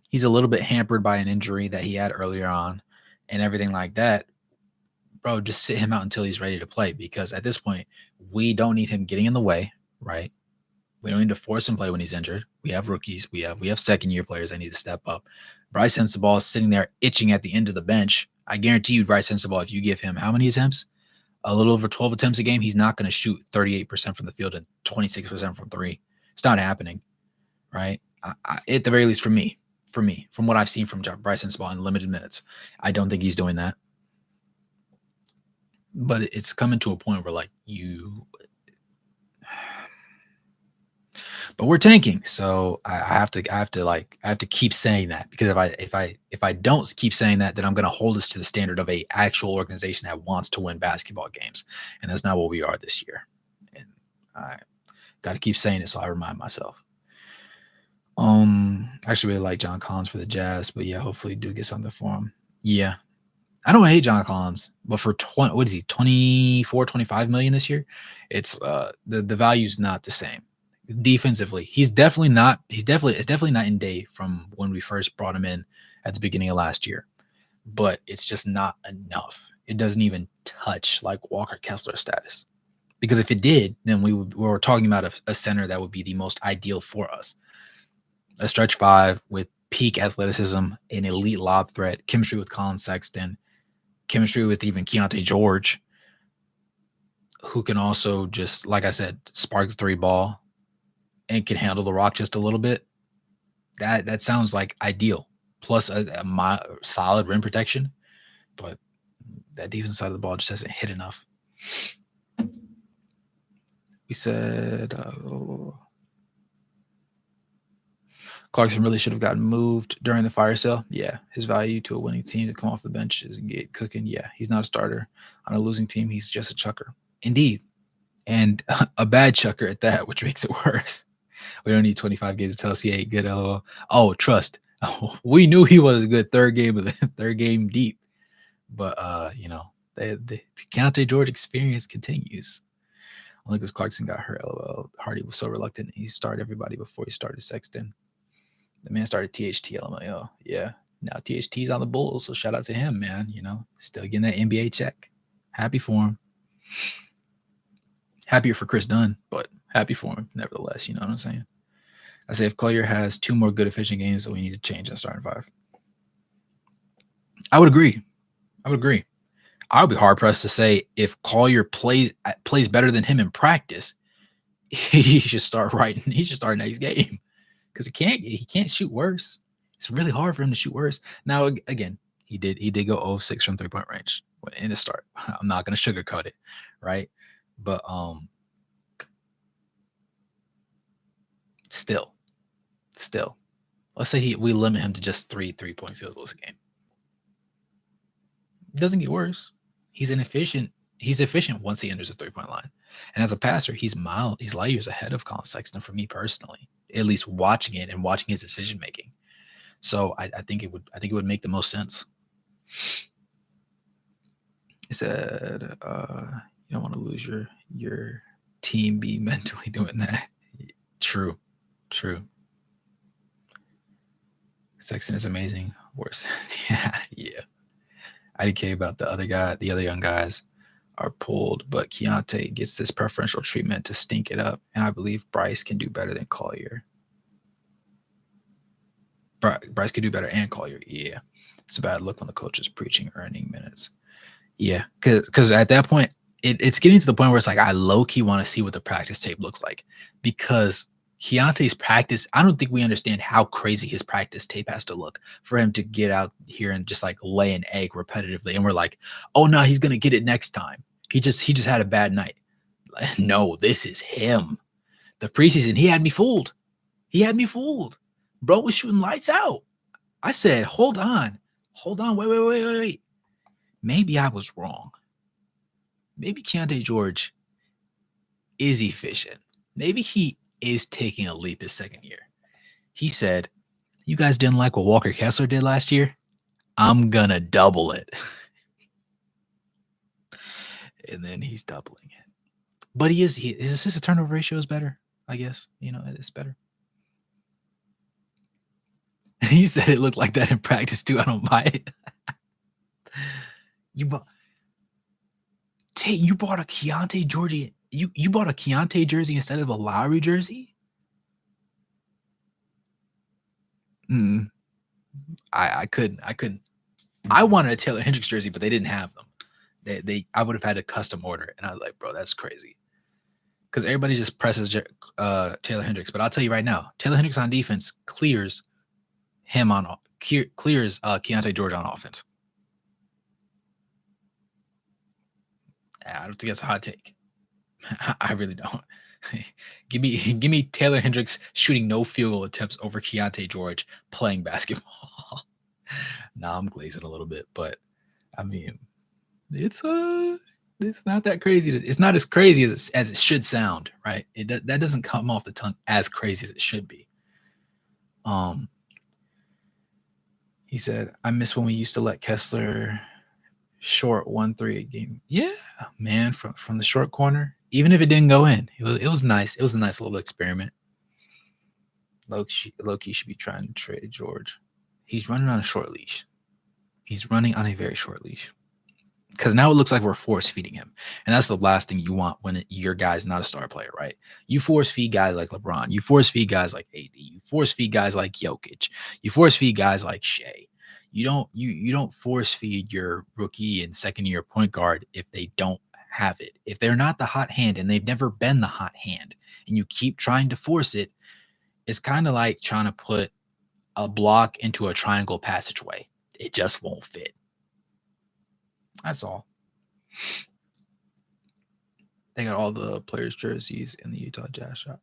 he's a little bit hampered by an injury that he had earlier on and everything like that, bro, just sit him out until he's ready to play, because at this point, we don't need him getting in the way, right? We don't need to force him to play when he's injured. We have rookies. We have second-year players that need to step up. Bryce Sensabaugh is sitting there itching at the end of the bench. I guarantee you, Bryce Sensabaugh, if you give him how many attempts? A little over 12 attempts a game, he's not going to shoot 38% from the field and 26% from three. It's not happening, right? At the very least, for me, from what I've seen from Bryce Sensabaugh in limited minutes, I don't think he's doing that. But it's coming to a point where, like, but we're tanking, so I have to keep saying that, because if I don't keep saying that, then I'm going to hold us to the standard of a actual organization that wants to win basketball games, and that's not what we are this year. And I got to keep saying it, so I remind myself. I actually really like John Collins for the Jazz, but yeah, hopefully do get something for him. Yeah. I don't hate John Collins, but for 20, what is he, 24, 25 million this year? It's the value's not the same. Defensively, it's definitely night and day from when we first brought him in at the beginning of last year. But it's just not enough. It doesn't even touch like Walker Kessler status. Because if it did, then we were talking about a center that would be the most ideal for us. A stretch five with peak athleticism, an elite lob threat, chemistry with Colin Sexton, chemistry with even Keontae George, who can also just, like I said, spark the three ball and can handle the rock just a little bit. That sounds like ideal. Plus a solid rim protection, but that defense side of the ball just hasn't hit enough. We said Clarkson really should have gotten moved during the fire sale. Yeah, his value to a winning team to come off the bench and get cooking. Yeah, he's not a starter on a losing team. He's just a chucker. Indeed. And a bad chucker at that, which makes it worse. We don't need 25 games to tell us he ain't good. Trust. We knew he was a good third game deep. But the Keontae George experience continues. Only because Clarkson got hurt. LOL. Hardy was so reluctant. He started everybody before he started Sexton. The man started THT. LMAO. Yeah. Now THT's on the Bulls, so shout out to him, man. Still getting that NBA check. Happy for him. Happier for Chris Dunn, but happy for him nevertheless. You know what I'm saying? I say if Collier has 2 more good efficient games, that we need to change in starting 5. I would agree. I would be hard pressed to say if Collier plays better than him in practice, he should start He should start next game because he can't shoot worse. It's really hard for him to shoot worse. Now again, he did go 0-6 from 3-point range in the start. I'm not gonna sugarcoat it, right? But still, let's say we limit him to just 3-point field goals a game. It doesn't get worse. He's inefficient. He's efficient once he enters the 3-point line. And as a passer, he's light years ahead of Colin Sexton for me personally, at least watching it and watching his decision making. So I think it would make the most sense. He said, you don't want to lose your team be mentally doing that. True. Sexton is amazing. Worse. yeah. I didn't care about the other young guys are pulled, but Keontae gets this preferential treatment to stink it up, and I believe Bryce can do better than Collier. Bryce could do better and Collier. Yeah. It's a bad look when the coach is preaching earning minutes. Yeah, because at that point, it's getting to the point where it's like I low-key want to see what the practice tape looks like because Keontae's practice, I don't think we understand how crazy his practice tape has to look for him to get out here and just like lay an egg repetitively. And we're like, oh no, he's going to get it next time. He just had a bad night. No, this is him. The preseason, he had me fooled. Bro was shooting lights out. I said, hold on. Wait. Maybe I was wrong. Maybe Keontae George is efficient. Maybe he is taking a leap his second year. He said, you guys didn't like what Walker Kessler did last year? I'm going to double it. And then he's doubling it. But his assist to turnover ratio is better, I guess. It's better. He said it looked like that in practice too. I don't buy it. You bought a Keontae George. You bought a Keontae jersey instead of a Lowry jersey? I couldn't. I wanted a Taylor Hendricks jersey, but they didn't have them. I would have had to custom order it. And I was like, bro, that's crazy. Because everybody just presses Taylor Hendricks. But I'll tell you right now, Taylor Hendricks on defense clears Keontae George on offense. I don't think that's a hot take. I really don't. give me Taylor Hendricks shooting no field goal attempts over Keontae George playing basketball. Now I'm glazing a little bit, but I mean, it's not that crazy. It's not as crazy as it should sound, right? That doesn't come off the tongue as crazy as it should be. Um, he said, "I miss when we used to let Kessler short 1-3 a game." Yeah, man, from the short corner, even if it didn't go in, it was nice. It was a nice little experiment. Loki should be trying to trade George. He's running on a short leash. He's running on a very short leash. Because now it looks like we're force feeding him, and that's the last thing you want when your guy's not a star player, right? You force feed guys like LeBron, you force feed guys like AD, you force feed guys like Jokic, you force feed guys like Shea. You don't force feed your rookie and second year point guard if they don't have it. If they're not the hot hand and they've never been the hot hand, and you keep trying to force it, it's kind of like trying to put a block into a triangle passageway. It just won't fit. That's all. They got all the players' jerseys in the Utah Jazz shop.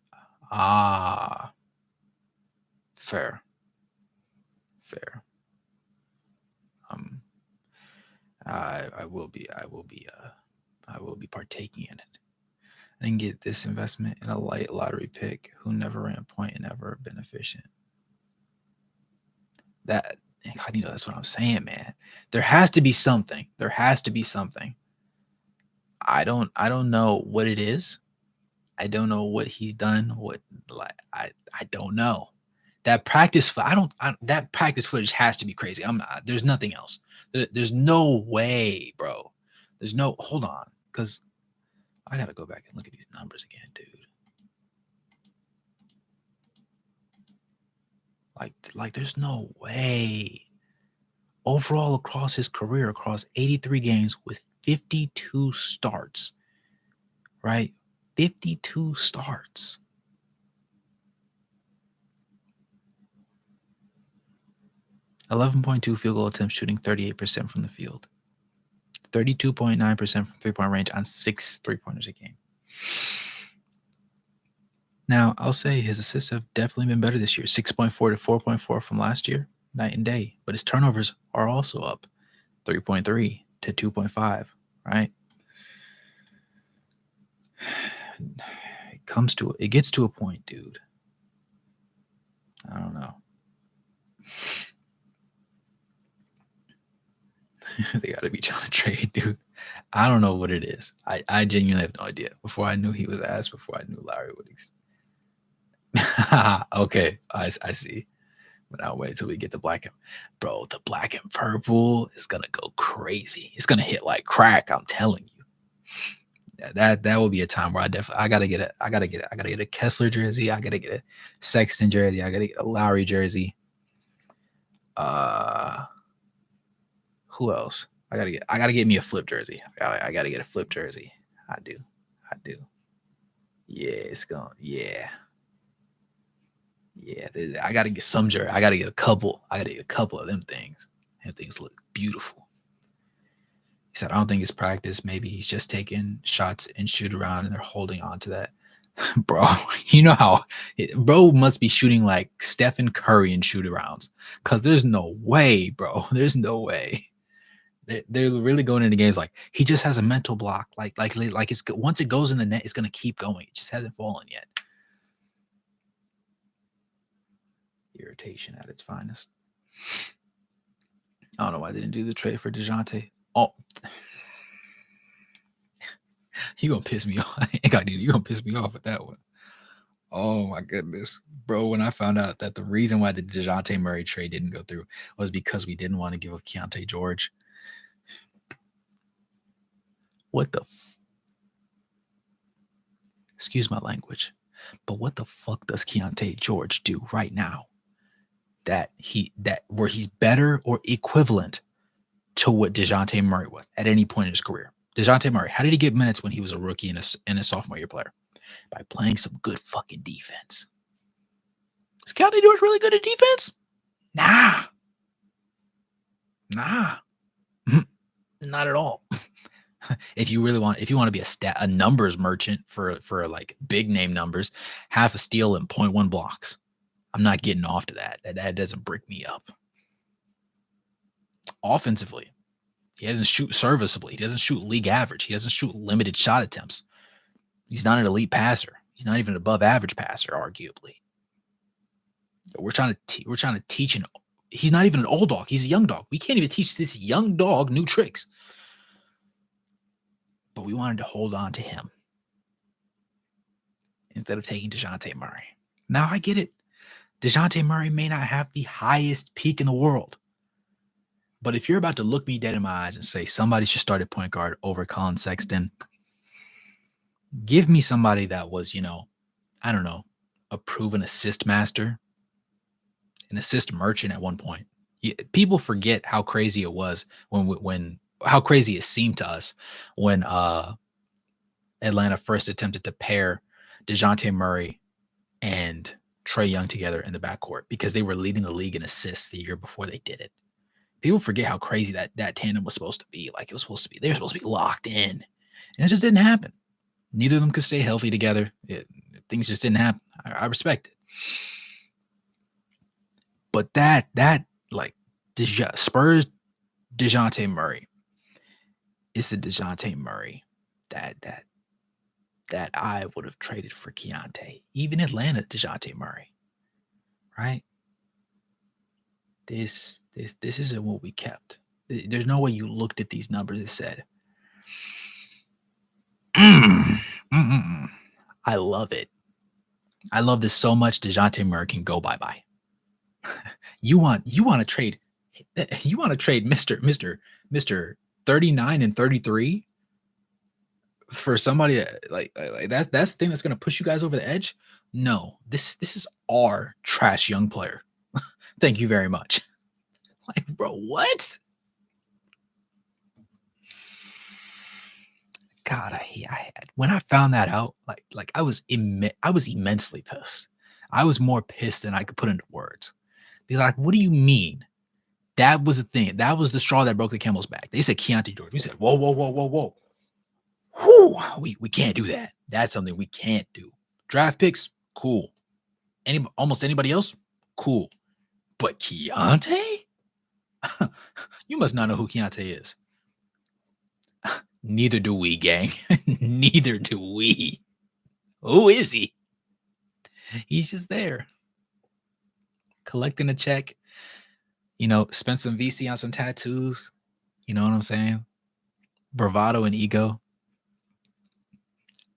Ah, fair, fair. Um, I will be, I will be partaking in it. And get this investment in a light lottery pick who never ran point and never been efficient. That, that's what I'm saying, man. There has to be something. There has to be something. I don't know what it is. I don't know what he's done. What like I don't know. That practice, that practice footage has to be crazy. There's nothing else. There's no way, bro. There's no. Hold on, because I gotta go back and look at these numbers again, dude. Like, there's no way. Overall, across his career, across 83 games with 52 starts, right? 52 starts. 11.2 field goal attempts, shooting 38% from the field. 32.9% from three-point range on 6 three-pointers a game. Now, I'll say his assists have definitely been better this year. 6.4 to 4.4 from last year, night and day. But his turnovers are also up. 3.3 to 2.5, right? It gets to a point, dude. I don't know. They got to be trying to trade, dude. I don't know what it is. I genuinely have no idea. Before I knew he was ass, before I knew Larry would. Okay, I see. But I'll wait till we get the black and bro. The black and purple is gonna go crazy. It's gonna hit like crack. I'm telling you. That will be a time where I gotta get a Kessler jersey. I gotta get a Sexton jersey. I gotta get a Lowry jersey. Who else? I gotta get me a flip jersey. I gotta get a flip jersey. I do. Yeah, it's going. Yeah. I gotta get some jersey. I gotta get a couple. I gotta get a couple of them things. Them things look beautiful. He said, I don't think it's practice. Maybe he's just taking shots and shoot around and they're holding on to that. Bro, you know how bro must be shooting like Stephen Curry and shoot arounds. Cause there's no way, bro. There's no way. They're really going into games like he just has a mental block. Like it's once it goes in the net, it's gonna keep going. It just hasn't fallen yet. Irritation at its finest. I don't know why they didn't do the trade for DeJounte. Oh, you gonna piss me off. You gonna piss me off with that one. Oh my goodness. Bro, when I found out that the reason why the DeJounte Murray trade didn't go through was because we didn't want to give up Keontae George. What the excuse my language, but what the fuck does Keontae George do right now that where he's better or equivalent to what DeJounte Murray was at any point in his career? DeJounte Murray, how did he get minutes when he was a rookie and a sophomore year player? By playing some good fucking defense. Is Keontae George really good at defense? Nah. Not at all. If you want to be a numbers merchant for like big name numbers, half a steal and 0.1 blocks. I'm not getting off to that. That doesn't brick me up. Offensively, he doesn't shoot serviceably. He doesn't shoot league average. He doesn't shoot limited shot attempts. He's not an elite passer. He's not even an above average passer, arguably. We're trying to teach an. He's not even an old dog. He's a young dog. We can't even teach this young dog new tricks. But we wanted to hold on to him instead of taking DeJounte Murray. Now I get it. DeJounte Murray may not have the highest peak in the world. But if you're about to look me dead in my eyes and say somebody should start at point guard over Colin Sexton, give me somebody that was, I don't know, a proven assist master, an assist merchant at one point. People forget how crazy it was when how crazy it seemed to us when Atlanta first attempted to pair DeJounte Murray and Trae Young together in the backcourt because they were leading the league in assists the year before they did it. People forget how crazy that tandem was supposed to be. Like, it was supposed to be, they were supposed to be locked in, and it just didn't happen. Neither of them could stay healthy together. Things just didn't happen. I respect it. But that like Spurs DeJounte Murray is the DeJounte Murray that I would have traded for Keontae. Even Atlanta DeJounte Murray. Right? This isn't what we kept. There's no way you looked at these numbers and said, I love it. I love this so much. DeJounte Murray can go bye-bye. You want to trade Mr. 39 and 33 for somebody like that's the thing that's going to push you guys over the edge? No. This is our trash young player. Thank you very much. Like, bro, what? God, I when I found that out, like I was immensely pissed. I was more pissed than I could put into words. Because like, what do you mean? That was the thing. That was the straw that broke the camel's back. They said Keontae George. We said, whoa. Whew, we can't do that. That's something we can't do. Draft picks, cool. Almost anybody else, cool. But Keontae? You must not know who Keontae is. Neither do we, gang. Neither do we. Who is he? He's just there. Collecting a check. Spend some VC on some tattoos. You know what I'm saying? Bravado and ego.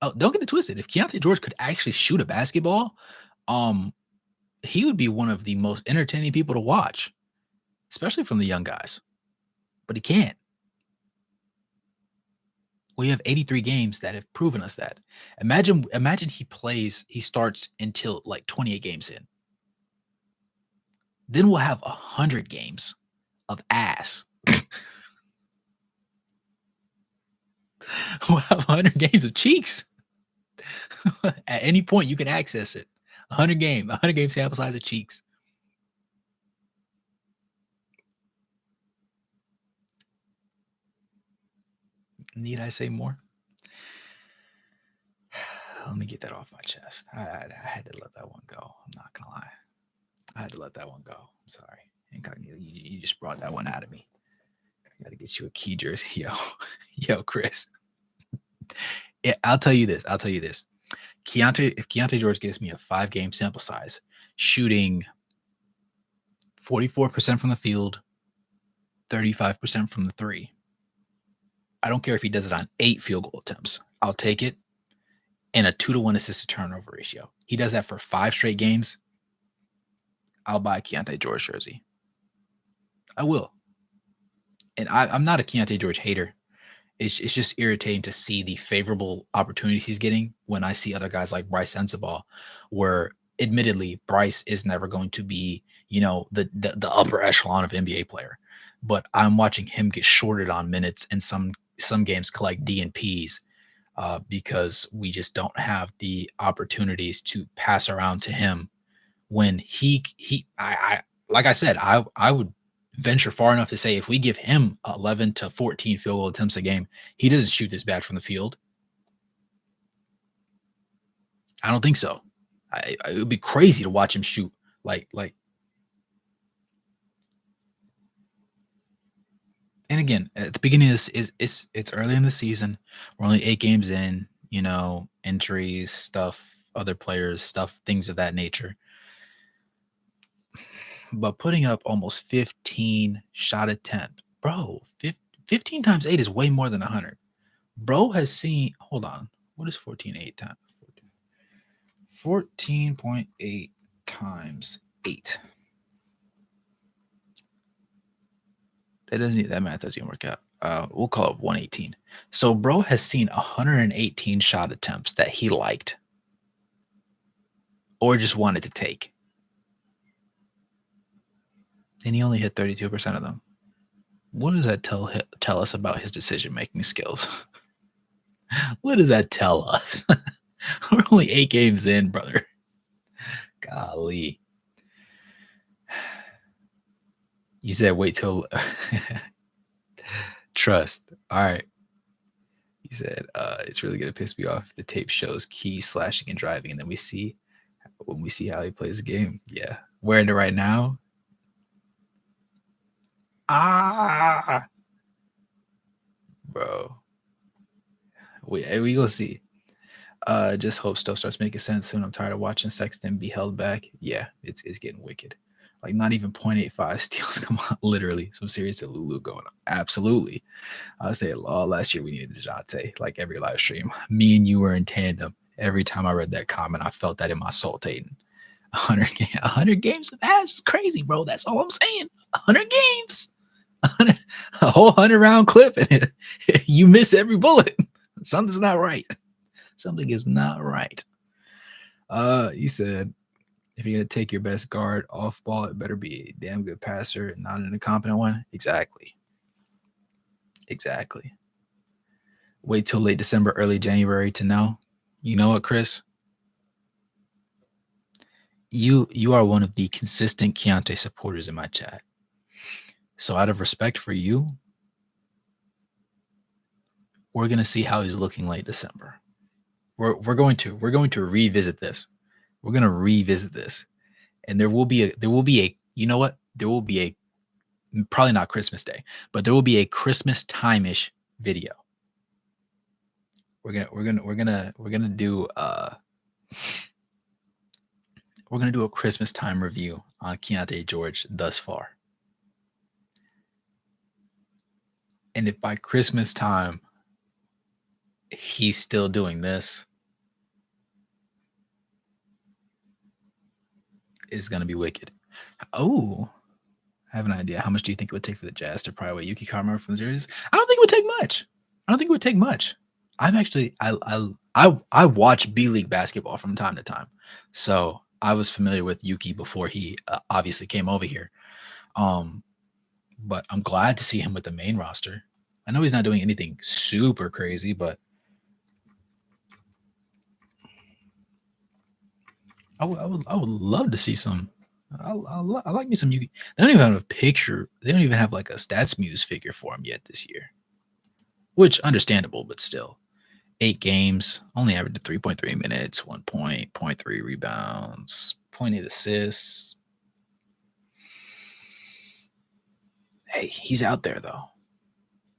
Oh, don't get it twisted. If Keontae George could actually shoot a basketball, he would be one of the most entertaining people to watch, especially from the young guys. But he can't. We have 83 games that have proven us that. Imagine he starts until like 28 games in. Then we'll have 100 games of ass. We'll have 100 games of cheeks. At any point, you can access it. 100 game sample size of cheeks. Need I say more? Let me get that off my chest. I had to let that one go. I'm not gonna lie. I had to let that one go. I'm sorry. Incognito, you just brought that one out of me. I gotta get you a key jersey. Yo, Chris. Yeah, I'll tell you this. If Keontae George gives me a 5-game sample size, shooting 44% from the field, 35% from the three. I don't care if he does it on 8 field goal attempts. I'll take it. And a 2-to-1 assist to turnover ratio. He does that for 5 straight games. I'll buy a Keontae George jersey. I will. And I'm not a Keontae George hater. It's just irritating to see the favorable opportunities he's getting when I see other guys like Bryce Sensabaugh, where admittedly Bryce is never going to be, the upper echelon of NBA player. But I'm watching him get shorted on minutes in some games collect DNPs because we just don't have the opportunities to pass around to him when I like I said, I would venture far enough to say if we give him 11 to 14 field goal attempts a game, he doesn't shoot this bad from the field. I don't think so. It would be crazy to watch him shoot like. And again, at the beginning of this it's early in the season. We're only 8 games in. Injuries, stuff, other players, stuff, things of that nature. but putting up almost 15 shot attempt, bro. 15 times 8 is way more than 100. Bro has seen. Hold on. What is 14.8 times? 14.8 times 8. That math doesn't even work out. We'll call it 118. So bro has seen 118 shot attempts that he liked or just wanted to take. And he only hit 32% of them. What does that tell us about his decision making skills? What does that tell us? We're only 8 games in, brother. Golly. You said wait till trust. All right. He said, it's really gonna piss me off. The tape shows Key slashing and driving, and then when we see how he plays the game. Yeah. Wearing it right now. Ah, bro. We gonna see. Just hope stuff starts making sense soon. I'm tired of watching Sexton be held back. Yeah, it's getting wicked. Like not even 0.85 steals. Come on, literally some serious Lulu going on. Absolutely. I said last year we needed DeJounte. Like every live stream, me and you were in tandem. Every time I read that comment, I felt that in my soul, Tatum. 100 games of ass is crazy, bro. That's all I'm saying. 100 games. A whole 100-round clip, and you miss every bullet. Something's not right. Something is not right. You said if you're gonna take your best guard off ball, it better be a damn good passer, not an incompetent one. Exactly. Wait till late December, early January to know. You know what, Chris? You are one of the consistent Keontae supporters in my chat. So out of respect for you, we're gonna see how he's looking late December. We're going to revisit this. We're gonna revisit this, and there will be a you know what? There will be a probably not Christmas Day, but there will be a Christmas time-ish video. We're gonna do a Christmas time review on Keontae George thus far. And if by Christmas time he's still doing this, it's gonna be wicked. Oh, I have an idea. How much do you think it would take for the Jazz to pry away Yuki Kamura from the series? I don't think it would take much. I've actually I watch B League basketball from time to time, so I was familiar with Yuki before he obviously came over here. But I'm glad to see him with the main roster. I know he's not doing anything super crazy, but I would love to see some. I like me some Yuki. They don't even have a picture. They don't even have like a Stats Muse figure for him yet this year, which understandable, but still. 8 games, only averaged 3.3 minutes, 1 point, 0.3 rebounds, 0.8 assists. Hey, he's out there though.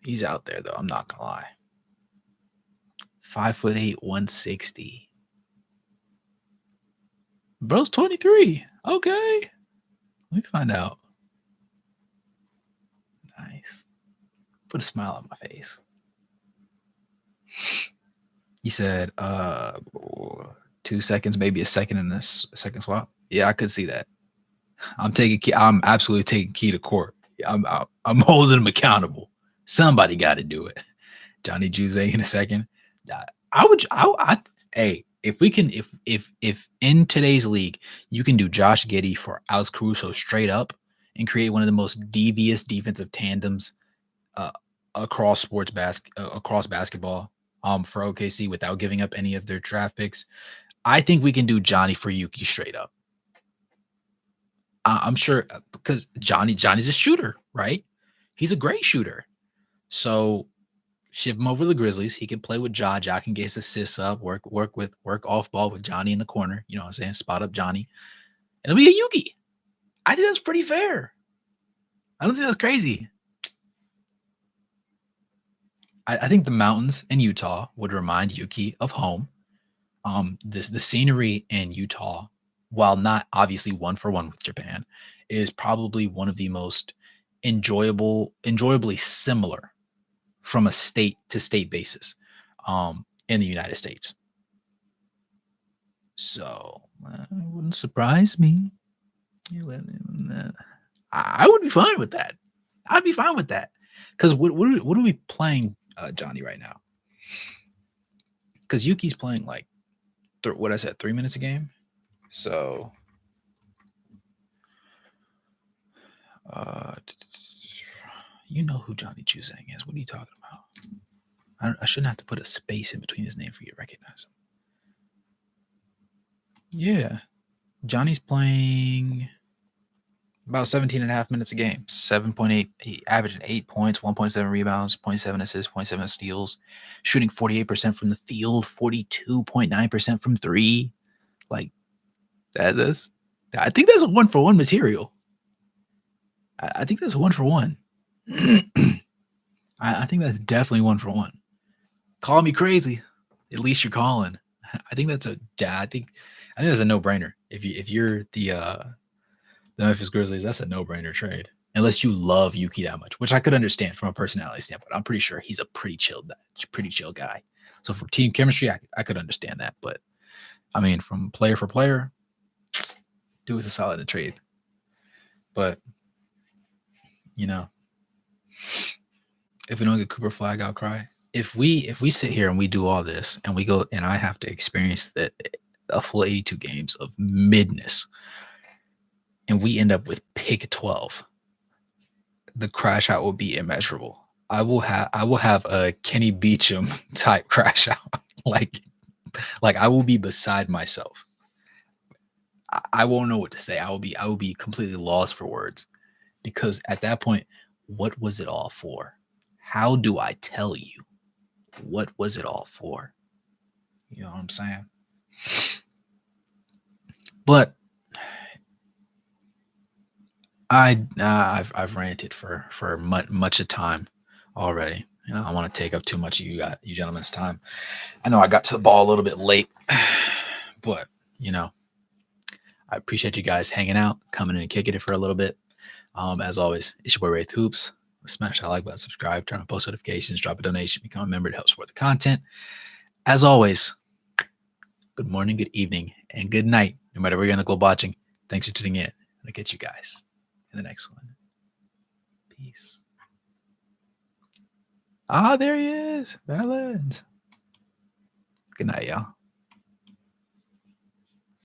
I'm not gonna lie. 5'8", 160. Bro's 23. Okay. Let me find out. Nice. Put a smile on my face. You said 2 seconds, maybe a second in this second swap. Yeah, I could see that. I'm absolutely taking Key to court. I'm holding him accountable. Somebody got to do it. Johnny Juzang in a second. Hey, if we can, if in today's league you can do Josh Giddey for Alex Caruso straight up and create one of the most devious defensive tandems across basketball for OKC without giving up any of their draft picks, I think we can do Johnny for Yuki straight up. I'm sure because Johnny's a shooter, right? He's a great shooter. So ship him over to the Grizzlies. He can play with Ja. Ja can get his assists up, work off ball with Johnny in the corner. You know what I'm saying? Spot up Johnny. And it'll be a Yuki. I think that's pretty fair. I don't think that's crazy. I think the mountains in Utah would remind Yuki of home. The scenery in Utah while not obviously 1-for-1 with Japan, is probably one of the most enjoyably similar from a state to state basis in the United States. So it wouldn't surprise me. I would be fine with that. I'd be fine with that. Because what are we playing, Johnny, right now? Because Yuki's playing like what I said, 3 minutes a game. So you know who Johnny Chuzang is. What are you talking about? I shouldn't have to put a space in between his name for you to recognize him. Yeah. Johnny's playing about 17 and a half minutes a game. 7.8, he averaging 8 points, 1.7 rebounds, 0.7 assists, 0.7 steals, shooting 48% from the field, 42.9% from three. Like that's I think that's a 1-for-1 material. I think that's 1-for-1. I think that's definitely 1-for-1. Call me crazy. At least you're calling. I think that's I think that's a no-brainer. If you're the Memphis Grizzlies, that's a no-brainer trade. Unless you love Yuki that much, which I could understand from a personality standpoint. I'm pretty sure he's a pretty chill guy. So for team chemistry, I could understand that. But I mean, from player for player, do us a solid to trade. But you know, if we don't get Cooper Flag, I'll cry. If we sit here and we do all this and we go and I have to experience a full 82 games of midness and we end up with pick 12, the crash out will be immeasurable. I will have a Kenny Beecham type crash out. like I will be beside myself. I won't know what to say. I will be completely lost for words, because at that point, what was it all for? How do I tell you? What was it all for? You know what I'm saying? But I've ranted for much of time already. You know, I want to take up too much of you gentlemen's time. I know I got to the ball a little bit late, but you know, I appreciate you guys hanging out, coming in and kicking it for a little bit. As always, it's your boy Wraith Hoops. Smash that like button, subscribe, turn on post notifications, drop a donation, become a member to help support the content. As always, good morning, good evening, and good night, no matter where you're in the globe watching. Thanks for tuning in. And I'll catch you guys in the next one. Peace. Ah, there he is. Valens. Good night, y'all.